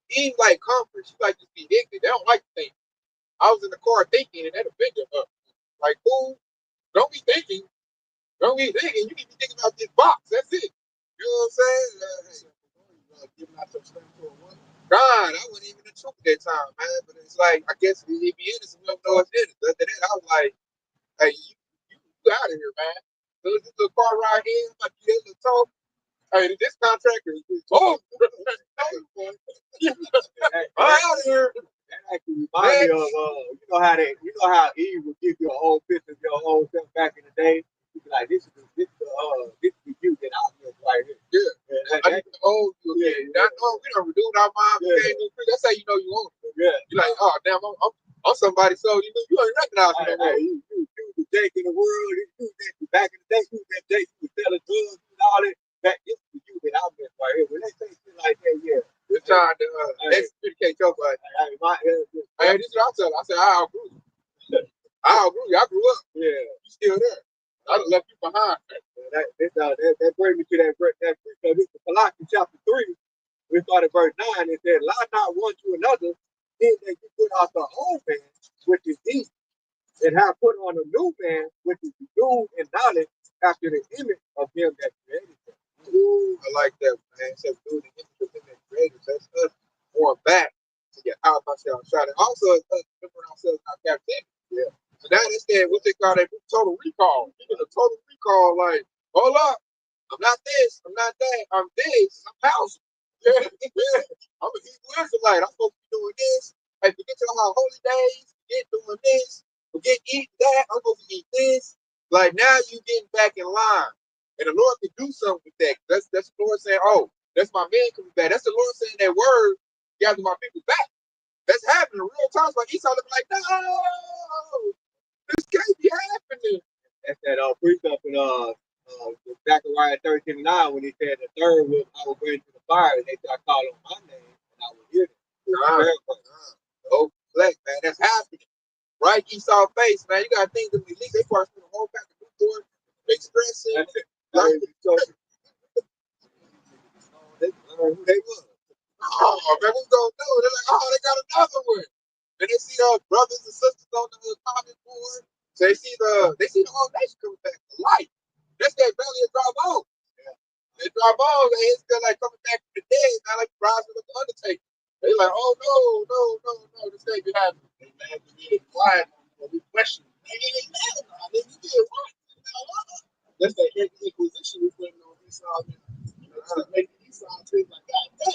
A: Eve like comfort. She like to be ignorant. They don't like to think. I was in the car thinking, and that'll big up. Like, fool, don't be thinking. Don't be thinking. You need to be thinking about this box. That's it. You know what I'm saying?
B: giving out your strength to a woman.
A: God, I wasn't even the truth at that time, man. But it's like, I guess if he be innocent, we don't know it's innocent. After that, I was like, hey, you out of here, man. So this little car ride here, I'm like, you little talk. Hey, this contractor is oh, I'm out of here.
C: That actually reminds me of you know how Eve would give you a whole picture of your whole self back in the day. You'd be like, this is the you that I was right here.
A: Yeah. I need to own you again. Yeah. We don't redo our mind. Yeah. That's how you know you own it. Yeah. You're like, oh damn, I'm somebody. So you ain't recognize me.
C: Hey, you the Jake in the world. You back in the day, you that Jake who was selling drugs and all that. That is the you that I met right here. When they say shit like that, yeah.
A: It's trying to excommunicate your body. Hey, this is what I tell. I said, I outgrew you. I outgrew you. I grew up. Yeah. You still there. I done left you behind.
C: That brings me to that precept. This is Colossians chapter 3. We started verse 9. It said, lie not one to another, then that you put out the old man, which is evil, and have put on a new man, which is renewed in knowledge after the image of him that created him.
A: Ooh, I like that, man. So, dude, the image of him that created, that's us going back to get out of ourselves. Trying to also remember ourselves in our captivity. Yeah. So now they said what they call that total recall. You get a total recall, like, hold up, I'm not this, I'm not that, I'm this, I'm house. Yeah, yeah. I'm a Hebrew Israelite. I'm supposed to be doing this. Hey, forget your holy days, forget doing this, forget eating that, I'm supposed to eat this. Like now you getting back in line. And the Lord can do something with that. That's the Lord saying, oh, that's my man coming back. That's the Lord saying that word, gather my people back. That's happening in real times. Like Esau looking like, no, this can't be happening.
C: That's that precept in Zechariah 13:9 when he said the third was I will bring to the fire and they shall call on my name and I will hear them.
A: Oh, black man, that's happening. Right, Esau face, man. You gotta think of the elite. They probably spent a whole pack of Newport, expressing. They was. Oh man, what's gonna do? They're like, oh, they got another one. And they see brothers and sisters on the comment board. So they see the whole nation coming back to life. That's that belly of dry bones. Yeah. They dry bones, and it's still like coming back from the dead, not like rising with the Undertaker. They like, oh no, this can't be happening.
B: They mad to be quiet when we question. They ain't mad about it. You did right. That's that inquisition we putting on Esau. To make Esau think like, God damn,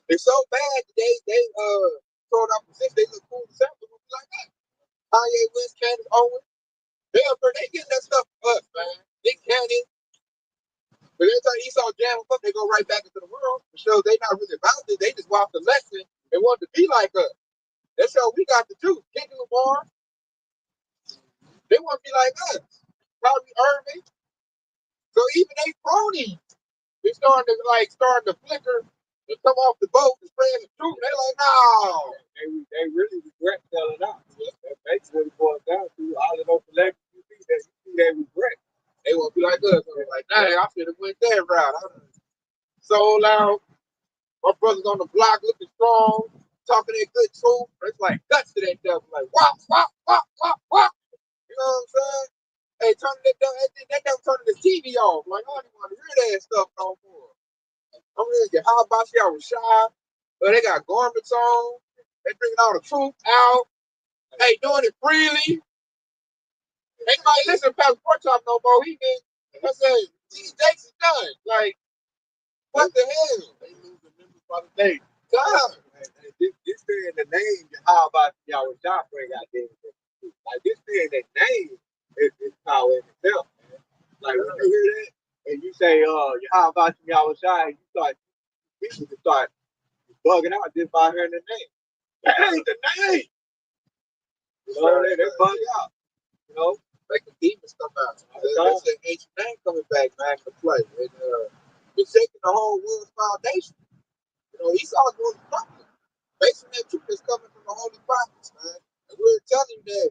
A: it's so bad they throwing out position. They look cool to sample like that. Kanye West, Candace Owens, they getting that stuff from us, man. Nick Cannon. But every time Esau jam them up, they go right back into the world. It shows they not really about it. They just walked the lesson and want to be like us. That's how we got the truth. Kicking the bar. They want to be like us. Probably Irving. So even they cronies, they starting to flicker and come off the boat and spread the truth. They're like, no.
C: They really regret selling out. That's basically what it boils down to. All of those celebrities you see they regret.
A: sold out. My brother's on the block looking strong, talking that good truth. It's like guts to that devil. Like, wop, wop, wop, wop, wop. You know what I'm saying? Hey, turn that devil turning the TV off. Like, I don't even want to hear that stuff no more. I'm gonna get how about y'all was shy, but they got garments on. They bringing all the truth out. They doing it freely. Ain't nobody listen to Pastor Porchop no more. He been, I said, these dates is done. Like, what the hell?
B: They lose the members by the day.
A: God.
C: This being the name, how about y'all was John bring out there? Like this being the name is power in itself, man. Like when you hear that and you say, how about y'all was shy, you start people just start bugging out just by hearing the name. That ain't the name. You know, they bug out. You know,
A: Like the demons come out. That's an ancient name coming back, man, to play. And it's shaking the whole world's foundation. You know, Esau's going to something. Based on that truth that's coming from the holy prophets, man. And we're telling you that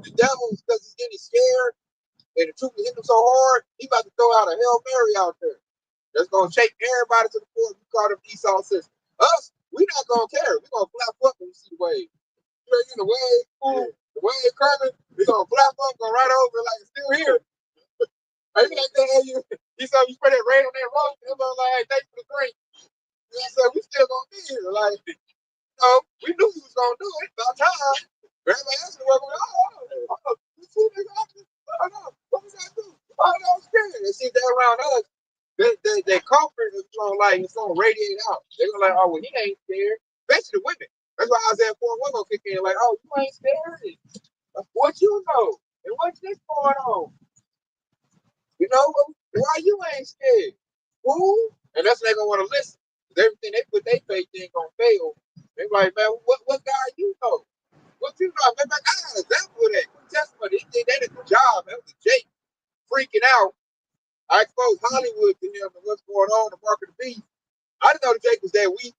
A: the devil, because he's getting scared, and the truth is hitting him so hard, he about to throw out a Hail Mary out there. That's going to shake everybody to the core. We call them Esau sisters. Us, we not going to care. We're going to flap up when we see the wave. You know, the wave, boom, the wave coming, we're going to flap up, go right over like it's still here. Maybe like that, you saw you spray that rain on that road, and they're like, hey, thanks for the drink. You know what I'm saying? We still going to be here. Like, we knew he was gonna do it. About time. Everybody else in the world going, you see this happening? What was that do? Oh, no, I'm scared. They see that around us. That comfort is gonna it's gonna radiate out. They're gonna like, oh, well, he ain't scared. Especially the women. That's why Isaiah 4:1 gonna kick in like, oh, you ain't scared. What you know? And what's this going on? You know, why you ain't scared? Who? And that's when they gonna want to listen. Everything they put their faith in gonna fail. They like, man, what guy you know? What you know? Man, I got an example of that. Good testimony. He did that at the job. That was Jake freaking out. I exposed Hollywood to him and what's going on in the market of the beast. I didn't know that Jake was that weak.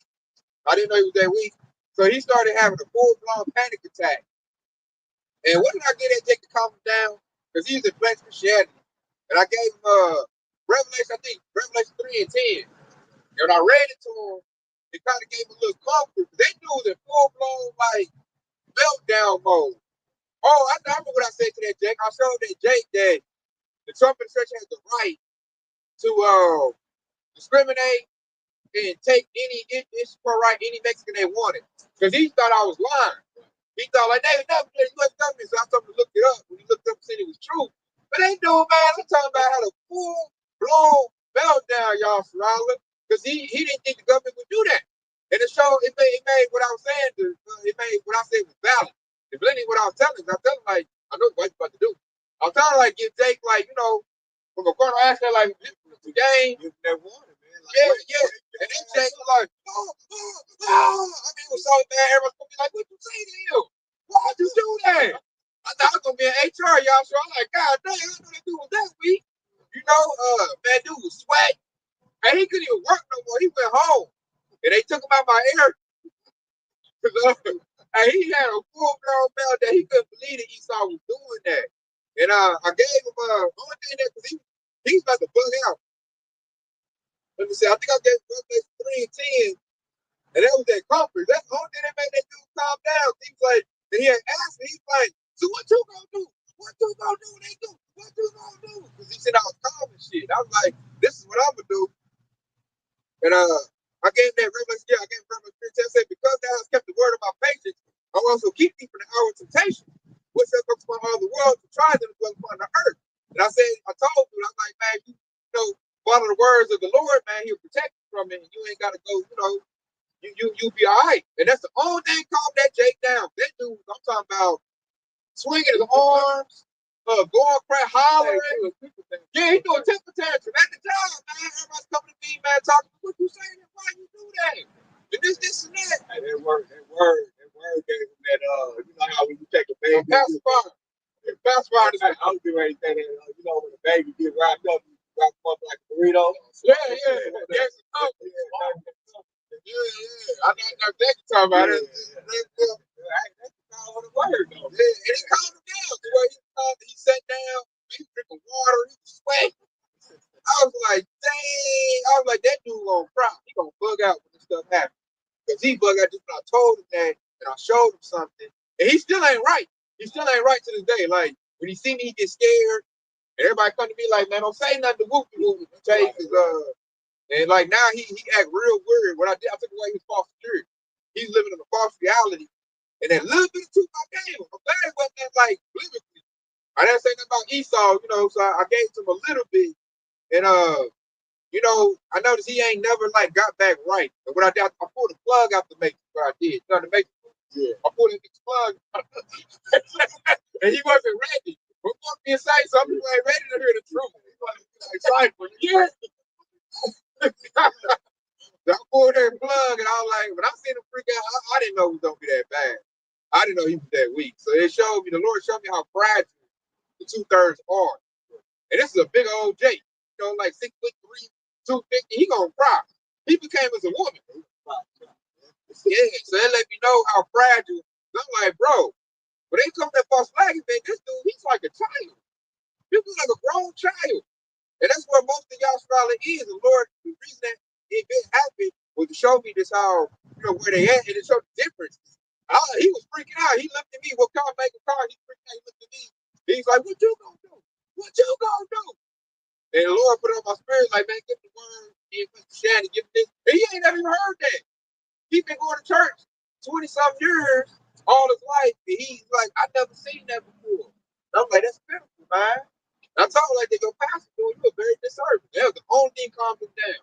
A: I didn't know he was that weak. So he started having a full-blown panic attack. And what did I get at Jake to calm him down? Because he was in flex Christianity. And I gave him Revelation 3 and 10. And when I read it to him, it kind of gave him a little comfort. They knew it was in full-blown, meltdown mode. Oh, I remember what I said to that Jake. I showed that Jake that the Trump administration has the right to discriminate and take any issue for right any Mexican they wanted. Because he thought I was lying. He thought like they never did U.S. government, so I told him to look it up. When he looked up and said it was true. But they knew, man, I'm talking about how the full-blown meltdown, y'all, Sarala. Because he didn't think the government would do that. And it showed, it made what I was saying, it made what I said was valid. It's literally what I was telling him. I was telling him, like, I know what he's about to do. I was telling him, like, give Jake, like, from a corner aspect, like, the game.
B: That water, man. Like,
A: Yeah. And then Jake was like, oh. I mean, it was so bad. Everyone's going to be like, what you say to him? Why'd you do that? I thought I was going to be an HR, y'all. So I'm like, God dang, I know that dude was that weak. Man, dude was sweating. And he couldn't even work no more. He went home. And they took him out my air. And he had a full-blown belt that he couldn't believe that Esau was doing that. And I gave him only thing that because he's about to bug out. Let me see, I think I gave him Revelation 3 and 10. And that was that comfort. That's the only thing that made that dude calm down. He was like, and he had asked me, he's like, so what you gonna do? What you gonna do when they do? What you gonna do? Because he said I was calm and shit. I was like, this is what I'm gonna do. And I gave him that Revelation, I gave him Revelation 3. I said, because thou hast kept the word of my patience, I will also keep thee from the hour of temptation, which shall come upon all the world to try them to dwell upon the earth. And I said, I told you, I was like, man, you follow the words of the Lord, man, he'll protect you from it, and you ain't gotta go, you'll be all right. And that's the only thing calm that Jake down. That dude, I'm talking about swinging his arms, going crack, hollering. Yeah, he doing temper tantrum at the job, man. Everybody's coming to me, man, talking. What you saying? Why you do that? And this and that.
C: Hey, that word gave him that. You know how when you take a baby,
A: pacifier.
C: I was getting ready to say that. When the baby get wrapped up like a burrito.
A: Yeah. I know that you talking about it. That's the power of the word, though. Yeah, and he calmed him down. The way he sat down, he was drinking water, he was sweating. I was like, dang. I was like, that dude gonna cry. He gonna bug out when this stuff happens. Because he bug out just when I told him that and I showed him something. And he still ain't right. He still ain't right to this day. Like, when he see me, he get scared. And everybody come to me like, man, don't say nothing to Whoopie Whoopie. And like now he act real weird. What I did, I took away his false security. He's living in a false reality. And that little bit of truth I gave him. I'm glad it wasn't that like biblically. I didn't say nothing about Esau, you know, so I gave him a little bit. And you know, I noticed he ain't never like got back right. And what I did, I pulled the plug out the matrix. What I did, you know, the matrix. Yeah. I pulled in the plug, and he wasn't ready. But fuck me inside, some people ain't ready to hear the truth. He's like excited for years. I pulled that plug, and I was like, when I seen him freak out, I didn't know he was gonna be that bad. I didn't know he was that weak. So it showed me, the Lord showed me how fragile the 2/3 are. And this is a big old Jake, you know, like 6'3", 250. He gonna cry. He became as a woman. Yeah, so that let me know how fragile. I'm like, bro, when they come to that false flag event, this dude, he's like a child. This dude like a grown child. And that's where most of y'all scholar is. The Lord, the reason that event happened was to show me this how, you know, where they at, and it showed the difference. He was freaking out. He looked at me, what car make a car? He freaking out. He looked at me. He's like, what you gonna do? What you gonna do? And the Lord put it on my spirit, like, man, give the word, give Mr. Shannon, give this. And he ain't never even heard that. He been going to church 20-some years, all his life, and he's like, I never seen that before. And I'm like, that's beautiful, man. And I told him, like, that your pastor doing you a very disservice. That was the only thing calmed him down.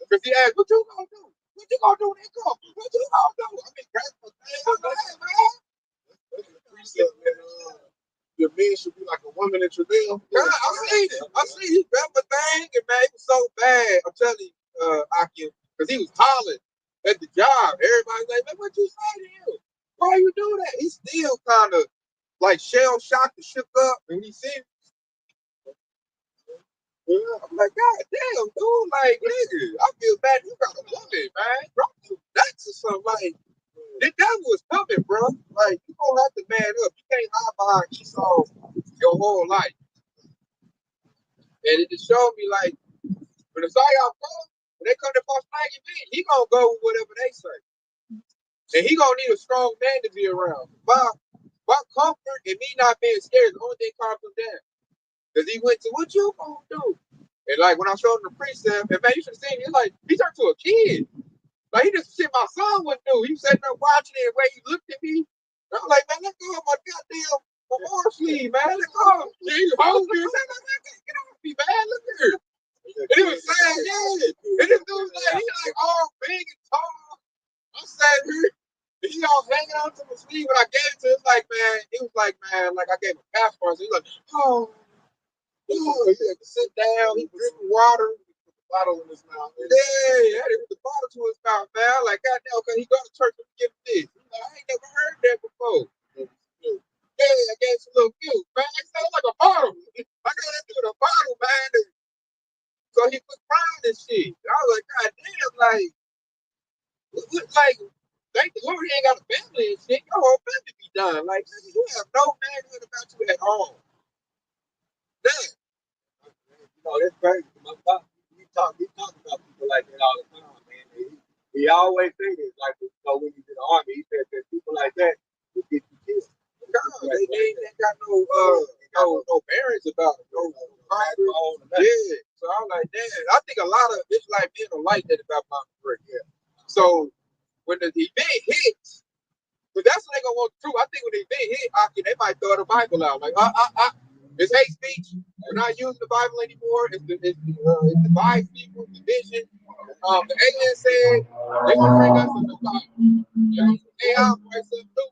A: Because he asked, what you gonna do? What you gonna do when they come? What you gonna do? I mean, that's the thing. I'm like, hey, man.
B: That's the precept, man. Your man should be like a woman in travail.
A: Yeah, I seen it. I seen he grabbed a thing, and man, it was so bad. I'm telling you, Akim, because he was hollering at the job. Everybody's like, man, what you say to him? Why you do that? He's still kind of like shell shocked and shook up, and he said, yeah. I'm like, God damn, dude, like, nigga, I feel bad. You got a woman, man. Drop some nuts or something. Like, the devil is coming, bro. Like, you gonna have to man up. You can't hide behind Esau your whole life. And it just showed me, like, when the Zion come, when they come to false flag event, he gonna go with whatever they say. And he gonna need a strong man to be around. My comfort and me not being scared is the only thing calms him down. Because he went to, what you gonna do? And like when I showed him the precept, and man, you should have seen it, like he turned to a kid. Like he just shit my son wouldn't do. He was sitting there watching it, the way he looked at me. And I'm like, man, let go of my goddamn memorial sleeve, man. Let go. Yeah, he was hungry. Man, get off me, man. Look at here. And he was saying, yeah. And this dude was like, he like all big and tall. I'm sitting here. And he all hanging on to my sleeve. When I gave it to him, it was like, man, like I gave him a passport. So he was like, oh. He had to sit down. He drinking water.
B: Put the bottle in his mouth.
A: Yeah, had to put the bottle to his mouth, man. Like, goddamn, because he go to church and give this. He's like, I ain't never heard that before. Yeah, I gave some little cute, man. It sounds like a bottle. I got that through the bottle, man. So he was crying and shit. And I was like, God damn, like, thank the Lord he ain't got a family and shit. Your whole family be done. Like, you have no manhood about you at all. Damn.
C: You know, that's crazy. We talk about people like that all the time, man. He always said it, like, you know, when he's in the army, he said that people like that will get you killed.
A: God, they ain't got no parents about it. No, yeah. So I'm like, damn. I think a lot of it's like being a like that about my friend. Yeah. So when the event hits, but that's when they gonna want the truth. I think when the event hit, they might throw the Bible out. Like, it's hate speech. We're not using the Bible anymore. It's divides people, division. The alien said they're gonna bring us a new Bible. AI writes something new.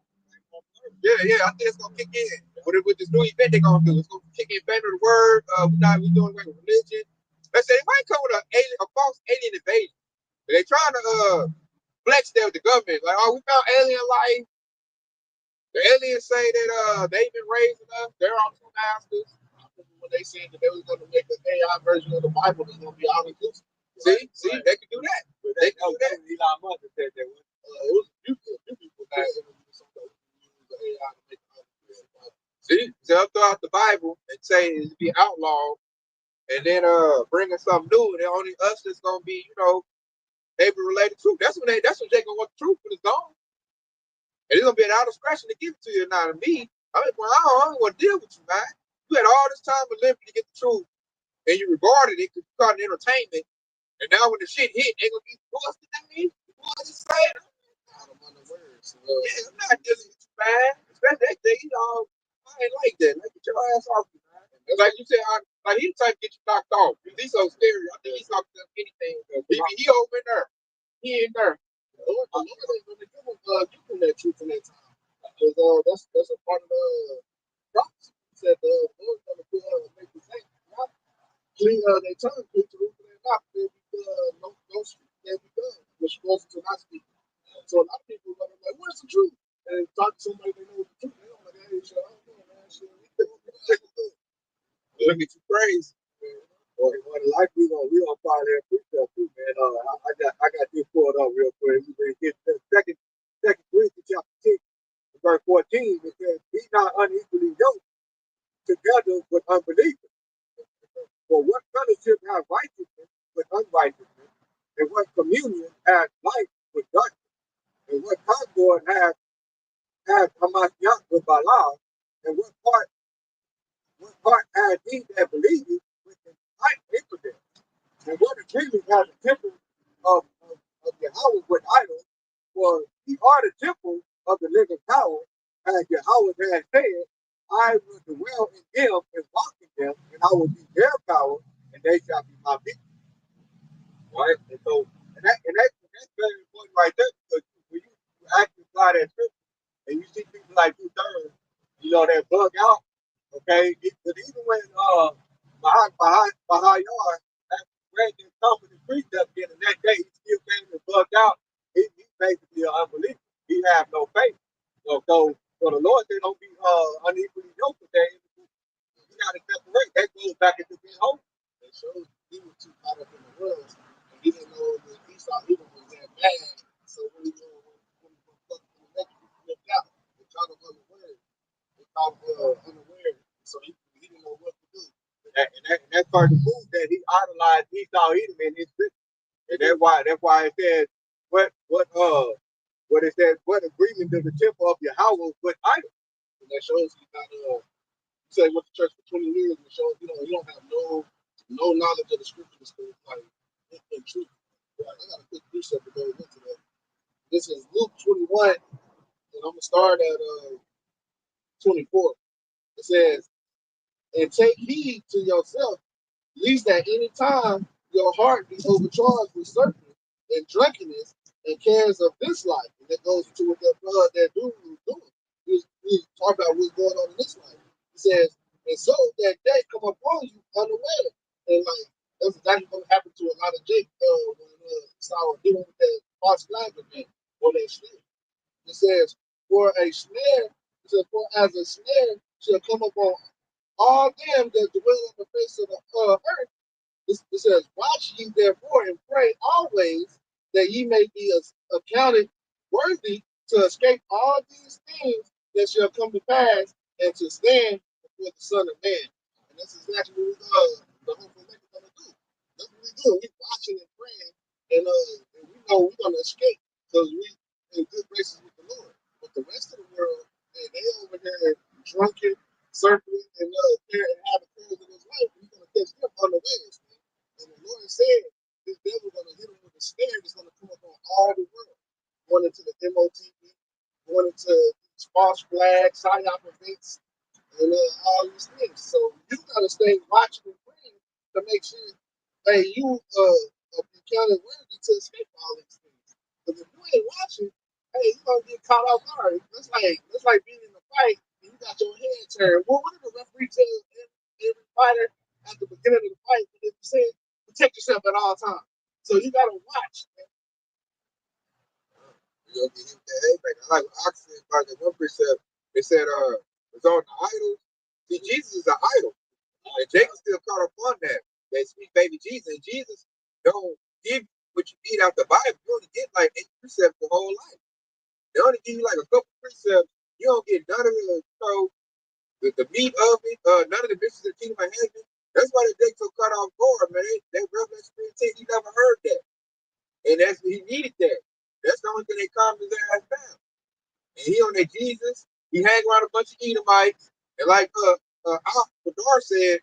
A: Yeah, I think it's gonna kick in. With this new event they're gonna do, it's gonna kick in better the word. We doing away with religion. Let's say they might come with a false alien invasion. They trying to flex there with the government. Like, oh, we found alien life. The aliens say that they've been raising us. They're our two masters.
B: When they said that they was going to make an AI version of the Bible that's going to be all inclusive.
A: See, they can do that. They can do that.
C: Elon Musk said that.
B: It was a few people that use the AI to make
A: See, they'll throw out the Bible and say it'll be outlawed and then bringing something new, and then only us that's gonna be, able to relate the truth. That's when they gonna want the truth when it's gone. And it's gonna be an out of discretion to give it to you, not to me. I mean, well, I don't want to deal with you, man. You had all this time and living to get the truth, and you regarded it because you caught an entertainment. And now when the shit hit, they gonna be, what's the name? What's it saying?
B: I'm on the words.
A: Yeah, I'm not dealing with you, man. Especially that day, I ain't like that. Like, get your ass off me, man. And like you said, like he the type to get you knocked off. He's so scary. I think he's not doing anything. He over in there. He in there.
B: The Lord ain't gonna give them that truth in that time. Because that's a part of the prophecy. He said the Lord's gonna make the saints clean their tongue, clean to root their mouth. They'll be no speak, they'll be done. Which goes to not speak. So a lot of people are like, "Where's the truth?" And talk to somebody they know the truth. They don't like, "Hey, shit, I don't know, man. Shit,
A: Look at you crazy.
C: Or the life we gonna follow that precept too, man. I got this pulled up real quick. We bring it to second Corinthians chapter 6, verse 14. It says, "Be not unequally yoked together with unbelievers. For what fellowship has righteousness with unrighteousness, and what communion has light with darkness, and what concord has Hamashiach with Balaam, and what part has he that believeth with the light infidel? And what agreement has the temple of Yahweh with idols? For ye are the temple of the living power, as Yahweh has said, I will dwell in them and walk in them, and I will be their power, and they shall be my people." Right? And so, that's very important right there, because when you actually apply that scripture, and you see people like you third, that bug out, okay? But even when behind yard read this company precept again, and that day he still came and bugged out, he's basically an unbeliever. He have no faith. So the Lord said, don't be unequally yoked with that. You got to separate. That goes back into being holy.
B: It shows he was too caught up in the world, and he didn't know that Esau even was that bad. So when he flipped out, he caught him unaware. He caught unaware. So he didn't know what to do.
C: And that started to prove that he idolized Esau Edom in his scripture. And that's why it says what it says, what agreement does the temple of Yahweh with idols?
B: And that shows he got say went to church for 20 years and shows you don't have no knowledge of the scriptures, like in truth. I got a quick precept to go into that. This is Luke 21, and I'm gonna start at 24. It says, "And take heed to yourself, lest at any time your heart be overcharged with serpents and drunkenness and cares of this life." And that goes into what that dude was doing. We talk about what's going on in this life. He says, "And so that day come upon you unaware." And like that's exactly what happened to a lot of Jake when Saul dealing with that false flag event on that snare. It says, "For a snare," it says, "for as a snare shall come upon all them that dwell on the face of the earth." It says, "Watch ye therefore and pray always that ye may be accounted worthy to escape all these things that shall come to pass and to stand before the Son of Man." And that's exactly what the hopeful maker gonna do. That's what we do. We watching and praying, and we know we're gonna escape because we in good graces with the Lord. But the rest of the world, man, they over there drunken, surfing, and having cares in his life. We're gonna catch them unawares. And the Lord said, this devil gonna hit him with a snare that's gonna come up on all the world. Going into the MOTV, going into these false flags, psyop events, and all these things. So you gotta stay watching and praying to make sure, hey, you be counted worthy to escape all these things. Because if you ain't watching, hey, you're gonna get caught off guard. That's like being in a fight and you got your head turned. Well, what did the referee tell every fighter at the beginning of the fight? They said, protect yourself at all times. So you gotta watch.
A: You'll get hit with that haymaker. I like what Ox said about that one precept. It said, it's on the idols. See, Jesus is an idol. And Jacob still caught up on that. They speak baby Jesus. And Jesus don't give you what you need out the Bible. You only get like 8 precepts the whole life. They only give you like a couple precepts. You don't get none of the meat of it, none of the business of the kingdom of heaven. That's why the Jake took cut off guard, man. That Revelation 15, he never heard that. And that's he needed that. That's the only thing that calmed his ass down. And he on that Jesus, he hang around a bunch of Edomites. And like Badar said,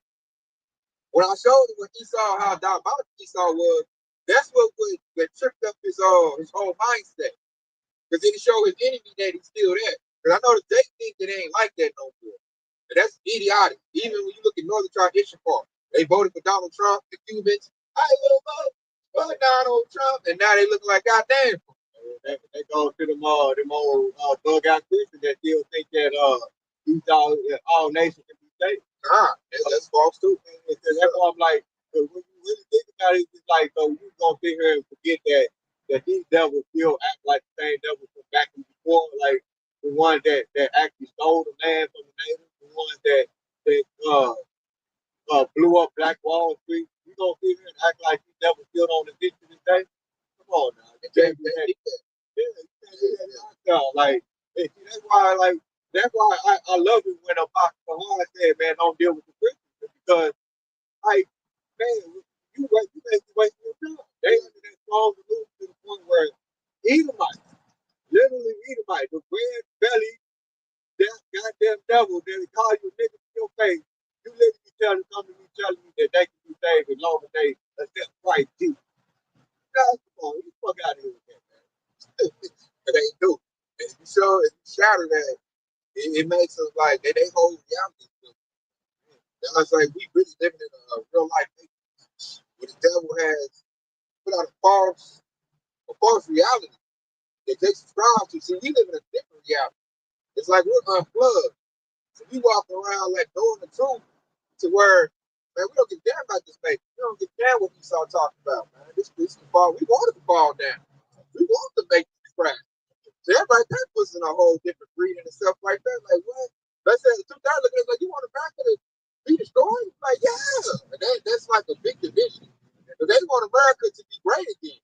A: when I showed him when Esau how diabolical Esau was, that's what that tripped up his whole mindset. Because then he showed his enemy that he's still there. Because I know that they think it ain't like that no more. And that's idiotic. Even when you look at Northern Tradition Park, they voted for Donald Trump, the Cubans, I will vote for Donald Trump, and now they look like goddamn.
C: They go to them old bug out Christians that still think that all nations can be saved.
A: That's false too.
C: That's why I'm like, when you really think about it, it's like, so you gonna sit here and forget that these devils still act like the same devils from back before, like the ones that actually stole the land from the natives, the ones that blew up Black Wall Street. You gonna sit here and act like these devils still don't exist to this day? Come on now. Like that's why I love it when Apostle Muhammad said, man, don't deal with the Christians, because like, man, you basically wasting your time. They under that strong delusion to the point where Edomite, literally Edomite, the red belly, that goddamn devil that call you a nigga to your face, you literally telling me that they can be saved as long as they accept Christ Jesus. Guys, come on, you fuck out of here with that, man. It ain't do. If you shatter that, it makes us like they hold reality. That's like we really living in a real life matrix where the devil has put out a false reality that they subscribe to. See, we live in a different reality. It's like we're unplugged. So we walk around like knowing the truth to where, man, we don't get damn about this matrix. We don't get damn what we saw talking about, man. This is the ball. We want it to fall down. We want the matrix crash. So everybody that puts in a whole different breeding and stuff like that. Like, what? Let's say the two guys looking at us like, you want the back of the be destroyed? Like, yeah. And that's like a big division. Because they want America to be great again.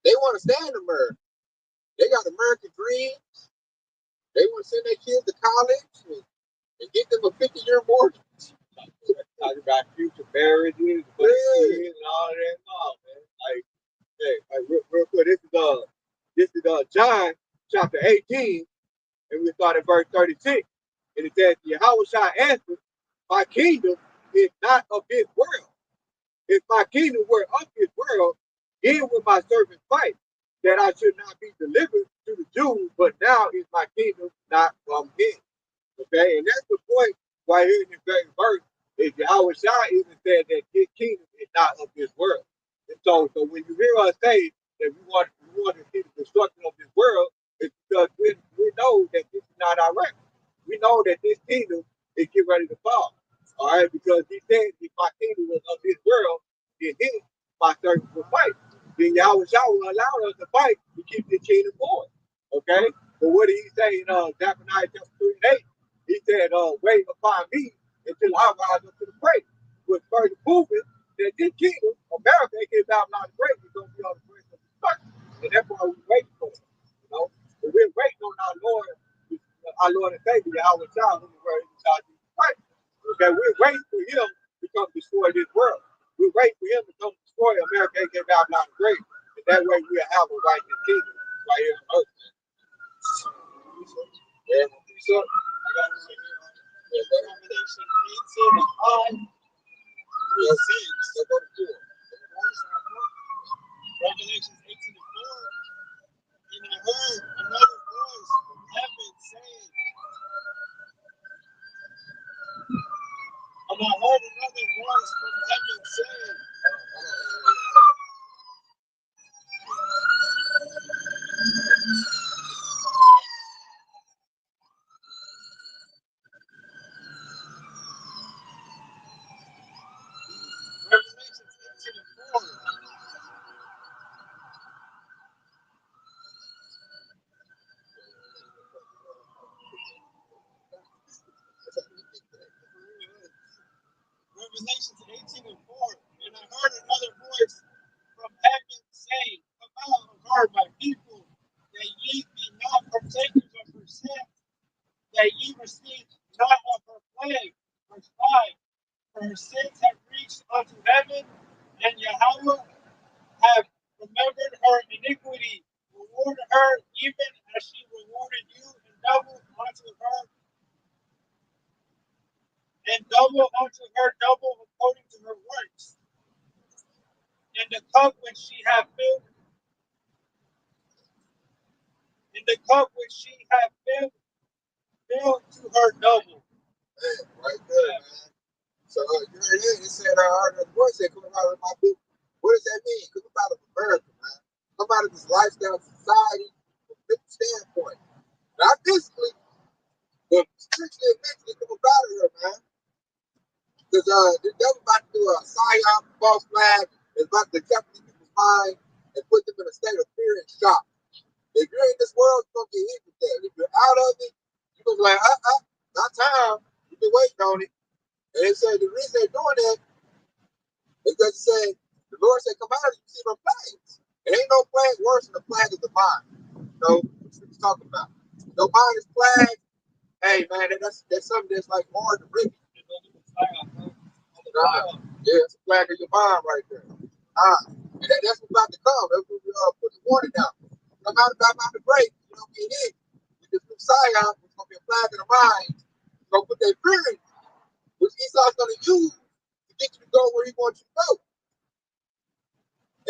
C: They want to stay in America. They got American dreams. They want to send their kids to college and get them a 50-year mortgage. Talking about future marriages, and all that. No, man. Like real quick, this is John chapter 18, and we start at verse 36. And it says, Yahweh shall answer, my kingdom is not of this world. If my kingdom were of this world, then would my servants fight, that I should not be delivered to the Jews, but now is my kingdom not from him. Okay, and that's the point right here in this very verse, is Yahweh shall even said that his kingdom is not of this world. And so when you hear us say that we want to see the destruction of this world, it's because we know that this is not our record. We know that this kingdom is getting ready to fall. All right, because he said if my kingdom was of this world, then him, my servants will fight. Then Yahweh will allow us to fight to keep the kingdom going. Okay? But what did he say in Zephaniah chapter 3 and 8? He said, wait upon me until I rise up to the plate. With further proving that this kingdom, America, ain't Babylon the Great, is going to be on the brink of destruction. And that's why we're waiting for it. You know? But we're waiting on our Lord and Savior, Yahweh Shah, who is where he shall be Christ. Okay, we're waiting for him to come destroy this world. We're waiting for him to come destroy America, aka Babylon the Great. And that way we'll have a righteous kingdom right here on earth. Yeah, so I got to say, Revelation 18 and 5. We'll see. So go to 4. Revelation 18 and 4. And I heard another voice from heaven saying, Revelation 18 and 4. Revelation 18 and 4. And I heard another voice from heaven saying, come out of her, my people, that ye be not partakers of her sins, that ye receive not of her plague. Verse 5. For
D: for her sins have reached unto heaven, and Yahweh have remembered her iniquity. Reward her even as she rewarded you, and double unto her double according to her works. And the cup which she hath filled, filled to her double.
A: Man, right there, man. So you heard it. It said, I heard the voice say, come out of my people. What does that mean? Come out of America, man. Come out of this lifestyle society from a different standpoint. Not physically, but spiritually and mentally come out of here, man. Because the devil about to do a psyop, false flag, is about to capture people's mind and put them in a state of fear and shock. If you're in this world, you're going to get hit with that. If you're out of it, you're going to be like, not time. You've been waiting on it. And they said the reason they're doing that is because it said, the Lord said, come out of it, you see my flags. There ain't no flag worse than the flag of the mind. You know, what he's talking about. No mind is flag. Hey, man, that's something that's like hard to read. Yeah, it's a flag of your mind right there. And that's what's about to come. That's what we put the warning out. Come out about the break. You don't get hit. With this new psyop, it's going to be a flag of the mind. It's going to put that fear in you, which Esau's going to use to get you to go where he wants you to go.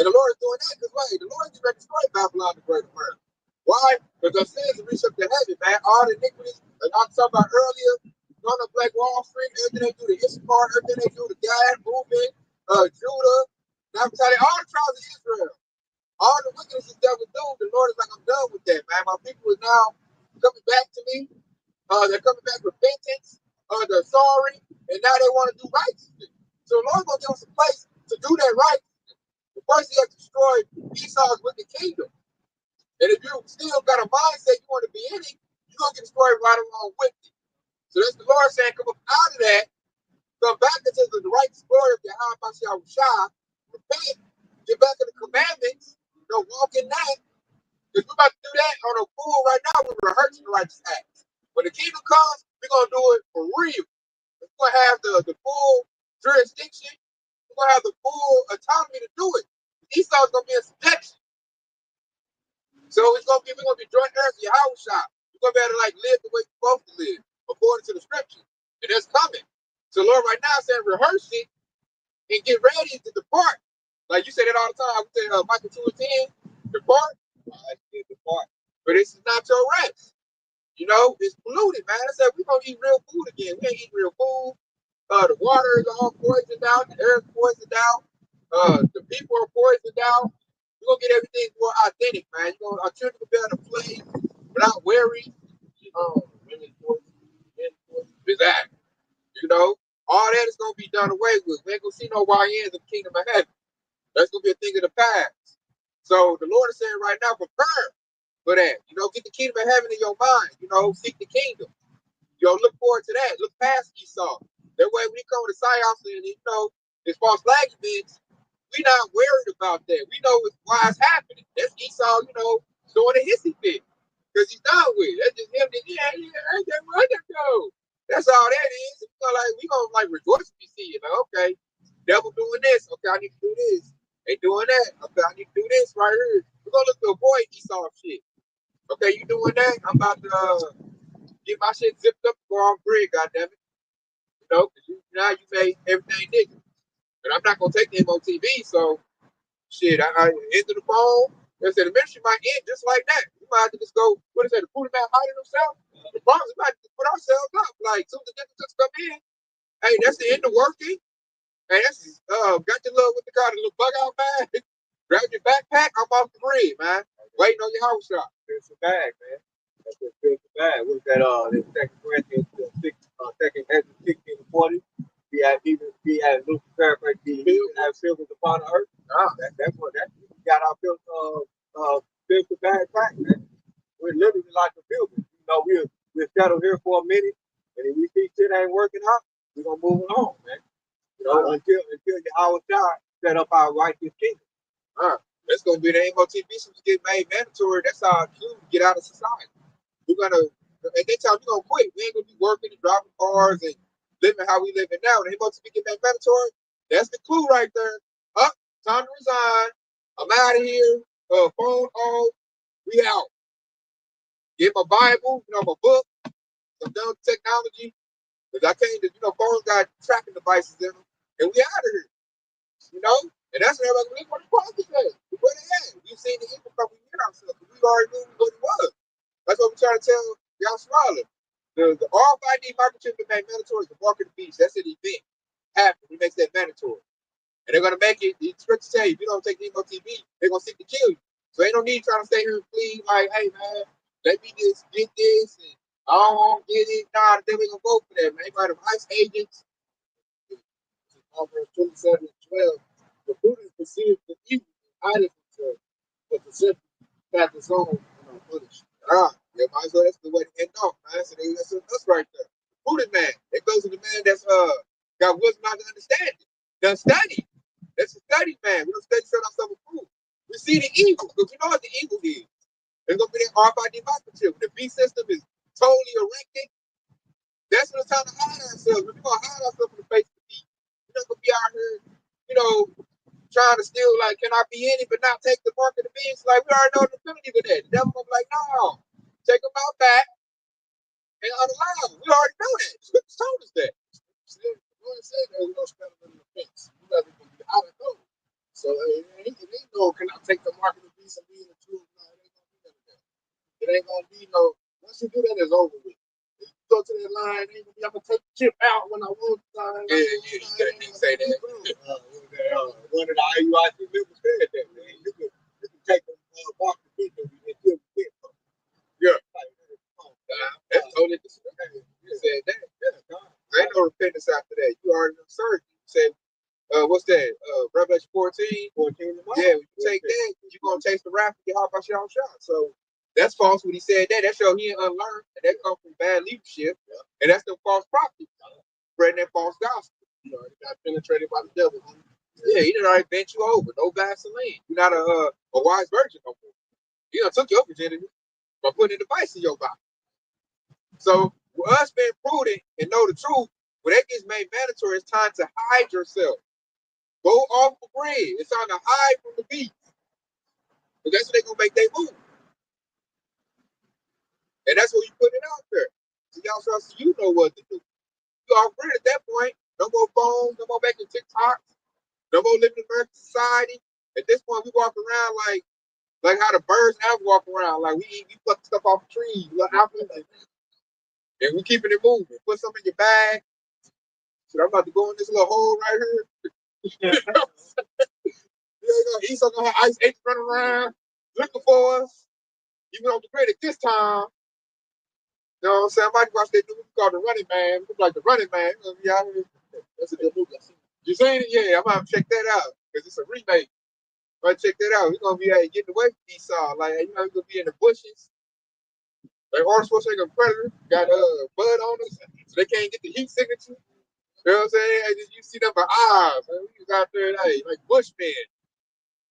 A: And the Lord is doing that because, wait, the Lord is ready to destroy Babylon the Great America. Why? Because their sins have reached up to heaven, man. All the iniquities, like I was talking about earlier, on the Black Wall Street, everything they do, the Issachar, everything they do, the Gad movement, Judah, Naphtali, all the tribes of Israel, all the wickedness the devil do, the Lord is like, I'm done with that, man. My people is now coming back to me. They're coming back repentance. They're sorry, and now they want to do righteousness. So the Lord's going to give us a place to do that right. But first, he has to destroy Esau's wicked kingdom. And if you still got a mindset you want to be in it, you're going to get destroyed right along with it. So that's the Lord saying, come up out of that, come back into the right glory of Yahweh Shah, repent, get back to the commandments, walk in that. Because we're about to do that on a full right now, we're rehearsing the righteous acts. When the kingdom comes, we're going to do it for real. We're going to have the full jurisdiction. We're going to have the full autonomy to do it. Esau's going to be in subjection. So we're going to be joint heirs of Yahweh Shah. We're going to be able to live the way we're supposed to live, according to the scriptures. And that's coming. So Lord right now saying rehearse it and get ready to depart. Like you say that all the time. We say Micah 2 and 10, depart. Depart. But this is not your rest. It's polluted, man. I said we're gonna eat real food again. We ain't eating real food. The water is all poisoned out, the air is poisoned out, the people are poisoned out. We're gonna get everything more authentic, man. Our children will be able to play without worry. Exactly. All that is gonna be done away with. We ain't gonna see no YNs in the kingdom of heaven. That's gonna be a thing of the past. So the Lord is saying right now, prepare for that. Get the kingdom of heaven in your mind. Seek the kingdom. Look forward to that. Look past Esau. That way, when you come to Psyops and as far as flag events, we're not worried about that. We know why it's happening. That's Esau, throwing a hissy fit because he's done with it. That's just him. Where'd that go? That's all that is. We gonna rejoice if we see it. Okay, devil doing this. Okay, I need to do this. They doing that. Okay, I need to do this right here. We're gonna look to avoid Esau shit. Okay, you doing that? I'm about to get my shit zipped up and go on grid, goddammit. Because now you made everything nigga. And I'm not gonna take them on TV, so shit, I enter the phone. They said the ministry might end just like that. We might have to just go, what is that, the put him out hiding himself? The problem is we might have to put ourselves up. Like soon as the difference come in, hey, that's the end of working. Hey, that's got your little the little bug out bag. Grab your backpack, I'm off the grid, man. Waiting on your house shop.
C: It's a bag, man. That's a bag. What's that? This Second Corinthians 2 Hedges 16 to 40. Be at Luke paraphrase. Be have silver upon the earth. That's what we got our filter backpack, man. We're literally like a building. We'll settle here for a minute, and if we see shit ain't working out, we're gonna move on, man. Until Yahweh Shah set up our righteous kingdom.
A: That's gonna be the MOTV to get made mandatory. That's our cue to get out of society. We're gonna at that time we're gonna quit. We ain't gonna be working and driving cars and living how we living now. And they want to get back mandatory. That's the clue right there. Up, time to resign. I'm out of here. Phone off. We out. Get my Bible, my book. I'm done with technology. Because I can't, phones got tracking devices in them. And we out of here. And that's what everybody what the positive is. Where they at? We've seen the evil come, we hit ourselves. We already knew what it was. That's what we're trying to tell y'all smiling. The RFID microchip is made mandatory to walk in the beach. That's an event. Happen. He makes that mandatory. And they're gonna make it, it's strict to say if you don't take Emo TV, they're gonna seek to kill you. So ain't no need trying to stay here and plead like, hey man, let me just get this and I don't want to get it. Nah, then we gonna go for that, man. They might have ICE agents.
B: Proverbs 27:12. The prudent perceive the evil and hideth himself, but the simple path his own and are punished.
A: Yeah, might as well. That's the way to end off, man. So that's right there. Prudent man. It goes to the man that's got wisdom not to understand it. Done study. That's a study man. We don't study set ourselves approved. We see the evil, because you know what the evil is. There's gonna be that RFID microchip. The B system is totally erected. That's when it's time to hide ourselves. We're gonna hide ourselves from the face of the beat. We're not gonna be out here, trying to still like, can I be in it but not take the mark of the beast? Like we already know the penalty of that. The devil gonna be like, no, take them out back and unallow them. We already know that. The scripture told us that.
B: The Lord said there's no spelling in the fence. You got to be out of know. So it ain't no, can I take the mark of the beast and be in the truth? No, it ain't gonna be none of that. It ain't gonna be no, once you do that, it's over with. Go to that line, ain't gonna be, I'm gonna take the chip out when I want the line.
A: Yeah, you say that.
C: One of the IUIC members said that, man. You can take the mark of the beast and kill the kid.
A: Yeah. That's totally the scripture. You said that. Yeah. There ain't no repentance after that. You already absurd. You said, what's that? Revelation 14. Yeah, when you take that, you're going to taste the wrath of your heart by your own shot. So that's false when he said that. That show he ain't unlearned. And that comes from bad leadership. Yeah. And that's the false prophet. Spreading that false gospel.
B: He got penetrated by the devil.
A: Yeah, he done already bent you over. No Vaseline. You're not a wise virgin no more. He done took your virginity by putting a device in your body. So with us being prudent and know the truth, when that gets made mandatory, it's time to hide yourself. Go off the grid. It's time to hide from the beast. Because that's what they're going to make their move. And that's what you put it out there. So y'all so you know what to do. You off grid at that point. No more phones, no more making TikToks, no more living in American society. At this point, we walk around like how the birds now walk around. Like we pluck stuff off the trees, and we keeping it moving. Put some in your bag. So I'm about to go in this little hole right here. Esau gonna have ice eggs running around, looking for us. Even on the grid at this time. You know what I'm saying? I might watch that new movie called The Running Man. It looks like The Running Man.
B: That's a good movie.
A: You seen it? Yeah, I'm gonna check that out because it's a remake. But check that out. We're gonna be getting away from Esau. Like we're gonna be in the bushes. Like Arnold Schwarzenegger Predator got bud on us, so they can't get the heat signature. You know what I'm saying? Hey, you see them by eyes. Man. We was out there, like bushmen.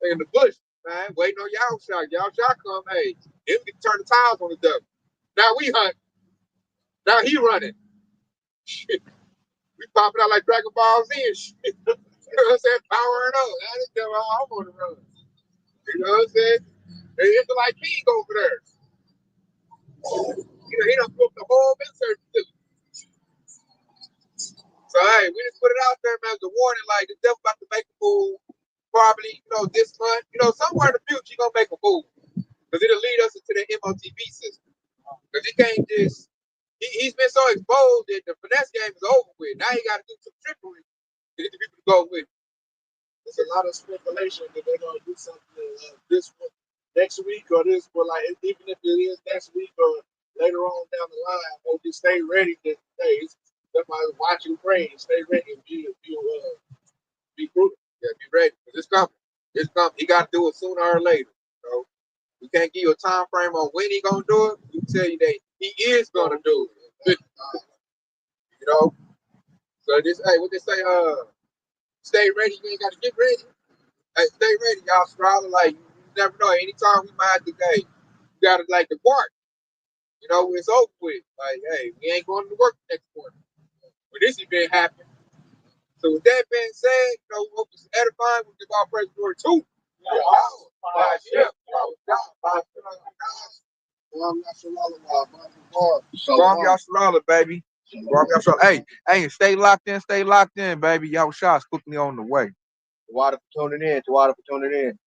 A: In the bush, man, waiting on y'all shot. Y'all shot come, hey, then we can turn the tires on the devil. Now we hunt. Now he running. Shit. We popping out like Dragon Ball Z and shit. You know what I'm saying? Powering up. Now this devil, I'm on the run. You know what I'm saying? It's like King over there. He done flipped the whole insert. So hey, we just put it out there, man, as a warning, like the devil about to make a move. Probably, this month. Somewhere in the future, you're gonna make a move. Because it'll lead us into the MOTB system. Because he can't just, he's been so exposed that the finesse game is over with. Now he got to do some trickery to get the people to go with.
B: There's a lot of speculation that they're going to do something this week, next week, or this, but like even if it is next week or later on down the line, or just stay ready. That's why watch and pray and stay ready and be prudent.
A: Yeah, be ready. Because it's coming. It's coming. He got to do it sooner or later. So we can't give you a time frame on when he gonna do it. We can tell you that he is gonna do it. So this, hey, what they say? Stay ready. You ain't got to get ready. Hey, stay ready, y'all. Strolling like you never know. Anytime we might today, you gotta like depart. It's over with. Like, hey, we ain't going to work next morning. when this event happened. So with that being said, you know, we hope this is edifying. We give our praise and glory too. Shalom Yasharala, baby. Shalom Yasharala. Hey, stay locked in, baby. Y'all shots quickly on the way.
C: Water for tuning in.